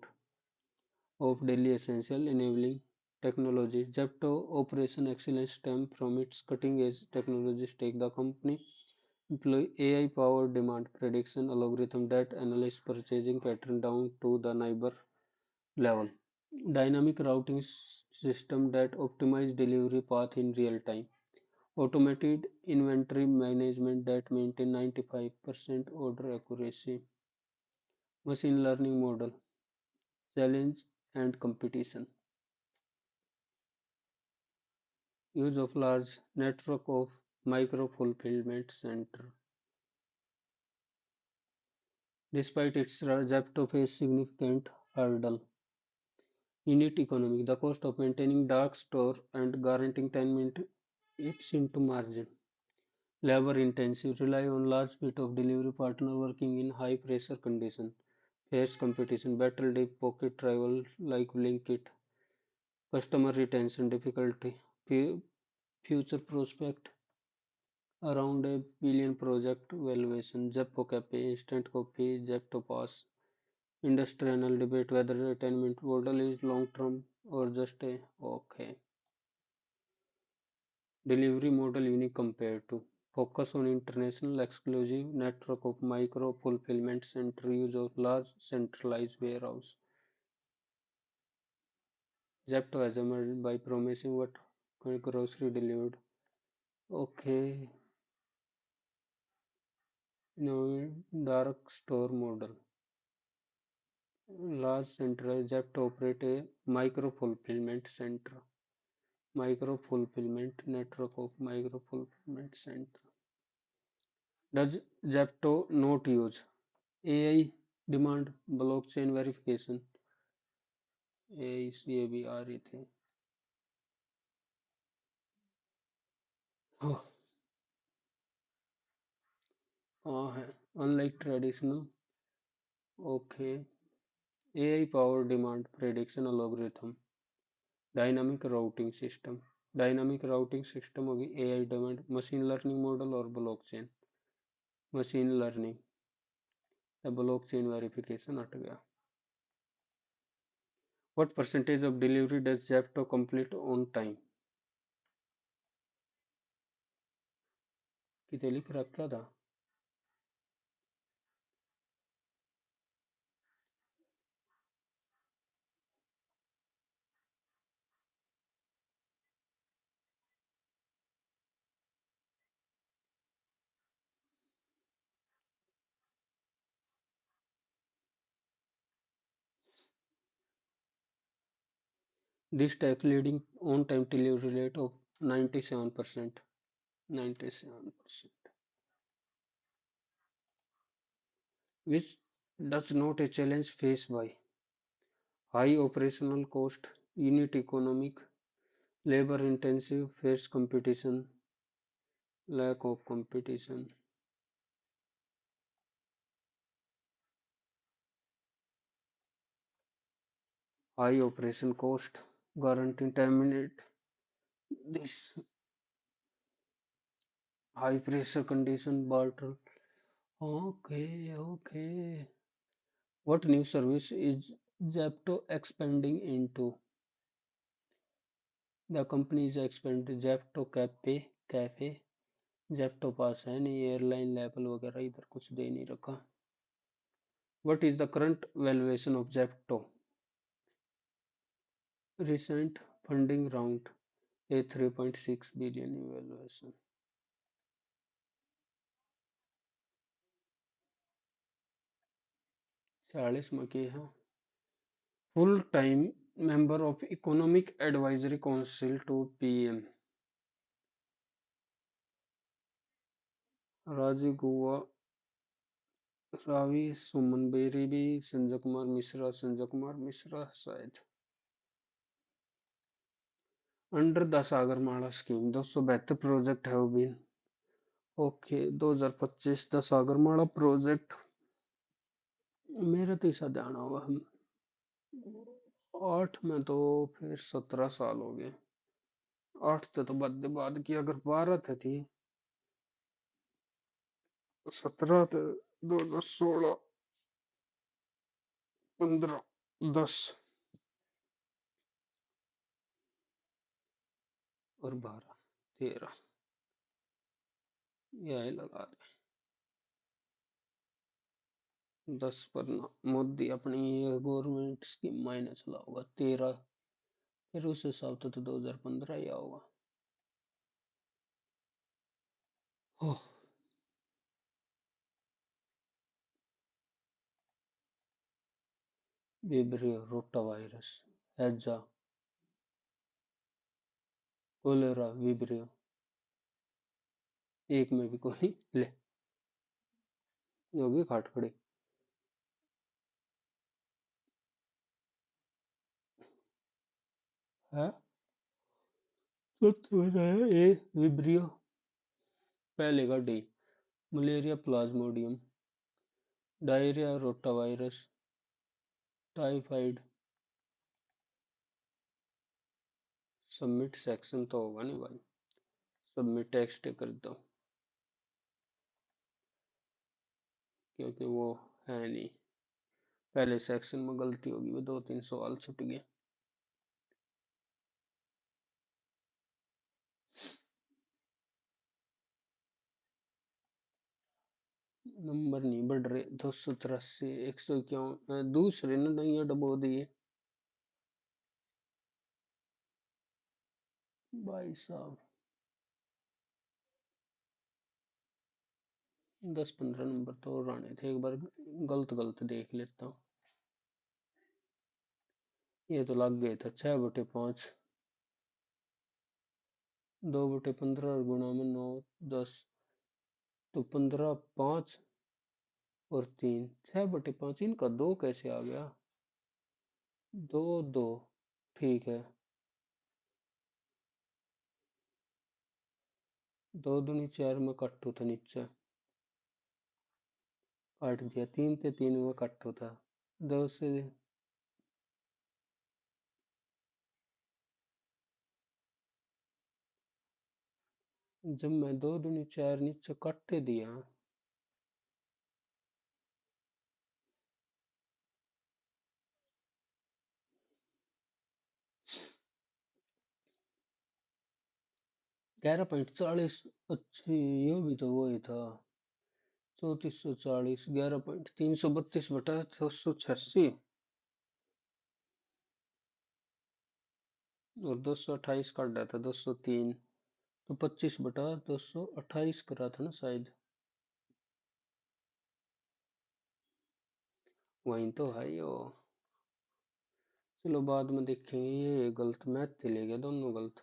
of daily essential enabling technology. Zepto operation excellence stem from its cutting-edge technology stack. The company employ AI-powered demand prediction algorithm that analyze purchasing pattern down to the neighbor level. Dynamic routing system that optimize delivery path in real time. Automated inventory management that maintain 95% order accuracy. Machine learning model, challenge and competition. Use of large network of micro-fulfillment center. Despite its Zepto faced significant hurdle. Unit economic, the cost of maintaining dark store and guaranteeing 10 minutes eats into margin. Labor intensive, rely on large bit of delivery partner working in high pressure condition. Face competition, battle deep pocket rival like Blinkit. Customer retention difficulty. Future prospect around $1 billion project valuation. Zepto Cafe, Instant Coffee, Zepto Pass. Industry anal debate whether the attainment model is long term or just a okay. Delivery model unique compared to. Focus on international exclusive network of micro fulfillment center, use of large centralized warehouse. Zepto has emerged by promising what grocery delivered. Okay, now dark store model. Large centralized Zepto operate a micro fulfillment center. Micro fulfillment network of micro fulfillment center. Does Zepto not use AI demand blockchain verification? AI से भी आ रही थी. Oh, हाँ है. Unlike traditional, okay, AI powered demand prediction algorithm, dynamic routing system. Dynamic routing system होगी AI demand machine learning model और blockchain. Machine learning या blockchain verification हट गया. What percentage of delivery does Zepto complete on time? कितने लिख रखा था? This tech leading on-time delivery rate of 97%. 97%. Which does not a challenge faced by high operational cost, unit economic, labor intensive, fierce competition, lack of competition. High operation cost, guaranteeing 10 minute. This high pressure condition barter. Okay, okay. What new service is Zepto expanding into. The company is expanding Zepto cafe Zepto pass है नहीं, airline level वगैरह इधर कुछ दे नहीं रखा. What is the current valuation of Zepto? Recent funding round a 3.6 billion valuation. 40 में की है. Full time member of Economic Advisory Council to PM. Rajiv Gauba, Ravi Suman Bery, Sanjay Kumar Mishra शायद. Under the Sagarmala scheme 272 project have been. Okay 2025 the Sagarmala project. मेरे तो ऐसा ध्यान होगा हम 8 में तो फिर 17 साल हो गए. 8 थे तो बाद की, अगर 12 थे थी 17 थे, 2016 15 10 और 12 13 यही लगा दे. 10 पर मोदी अपनी गवर्नमेंट स्कीम मायने चला होगा. 13 फिर उस हिसाब से तो 2015 ही होगा. ओह विब्रियो रोटा वायरस हैजा कोलेरा विब्रियो एक में भी कोई ले होगी खाट खड़ी है. तो बताया ए विब्रियो पहले का D. Malaria Plasmodium, diarrhoea rotavirus, typhoid. Submit section तो होगा नहीं भाई. सबमिट टेक्स्ट कर दो क्योंकि वो है नहीं. पहले सेक्शन में गलती होगी, वो 2-3 सवाल छूट गए. नंबर नहीं बढ़ रहे. 283 151 दूसरे ने नहीं डबो दिए भाई साहब. 10-15 नंबर तो और आने थे. एक बार गलत गलत देख लेता हूँ. ये तो लग गए थे 6/5. 2/15 गुणा में 9 10 तो 15 5 और 3 6/5. इनका 2 कैसे आ गया? 2 2 ठीक है. 2 दूनी 4 में कट्टू था नीचे काट दिया. 3 थे 3 में कट्टू था. 2 से जब मैं 2 दूनी 4 नीचे कट्टे दिया 11.40. अच्छी ये भी तो वही था. 3440 11.332 बटा 286 और 228 काट रहा था 203 तो 25/228 करा था ना शायद. वहीं तो है यो. चलो बाद में देखेंगे. ये गलत मैथ थे ले गया दोनों गलत.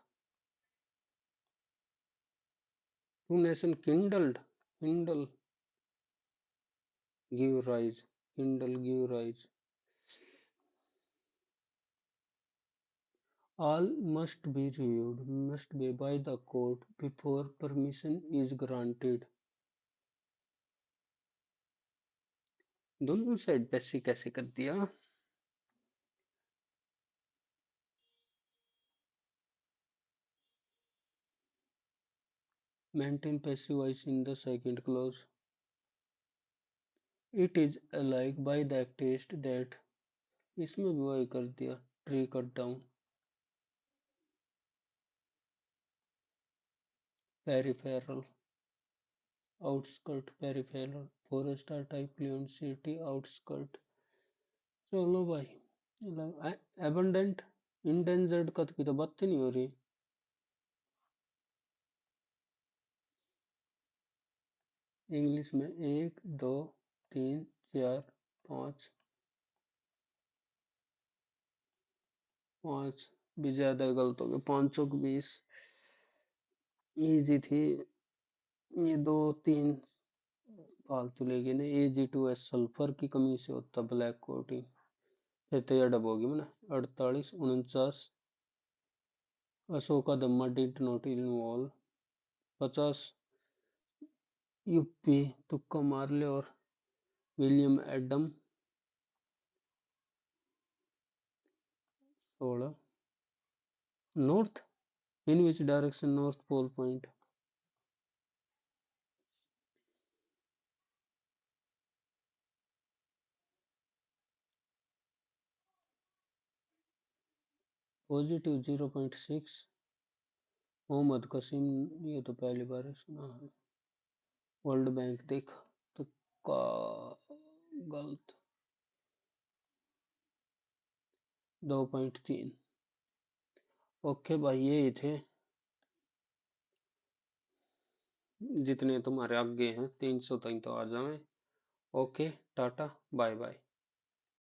Two nation kindle give rise. Kindle give rise. All must be reviewed must be by the court before permission is granted. दोनों साइड पैसे कैसे कर दिया. Maintain passive voice in the second clause. It is alike by the test that इसमें भी वही कर दिया, tree cut down. Peripheral, outskirt, peripheral, forest type clean city outskirt. चलो भाई, एबंडेंट, इंडेंजर्ड का तो बात ही नहीं हो रही। इंग्लिश में 1 2 3 4 5, 5 भी ज्यादा गलत हो गया, 520। इजी थी ये, 2 3 फालतू लेगी ना। AG2S सल्फर की कमी से होता ब्लैक कोटिंग। फिर तो यह डब होगी मैंने। 48 49, अशोका दम्मा डिड नॉट इन्वॉल्व। 50, यूपी तुक्का मार ले। और William Adam. 16, north, in which direction north pole point. Positive 0.6। Mohammad Qasim, ये तो पहली बार सुना है। वर्ल्ड बैंक देख, तुक्का गलत। 2.3। ओके भाई, यही थे जितने तुम्हारे आगे हैं, 300 तक तो आ जाए। Okay, tata, bye bye.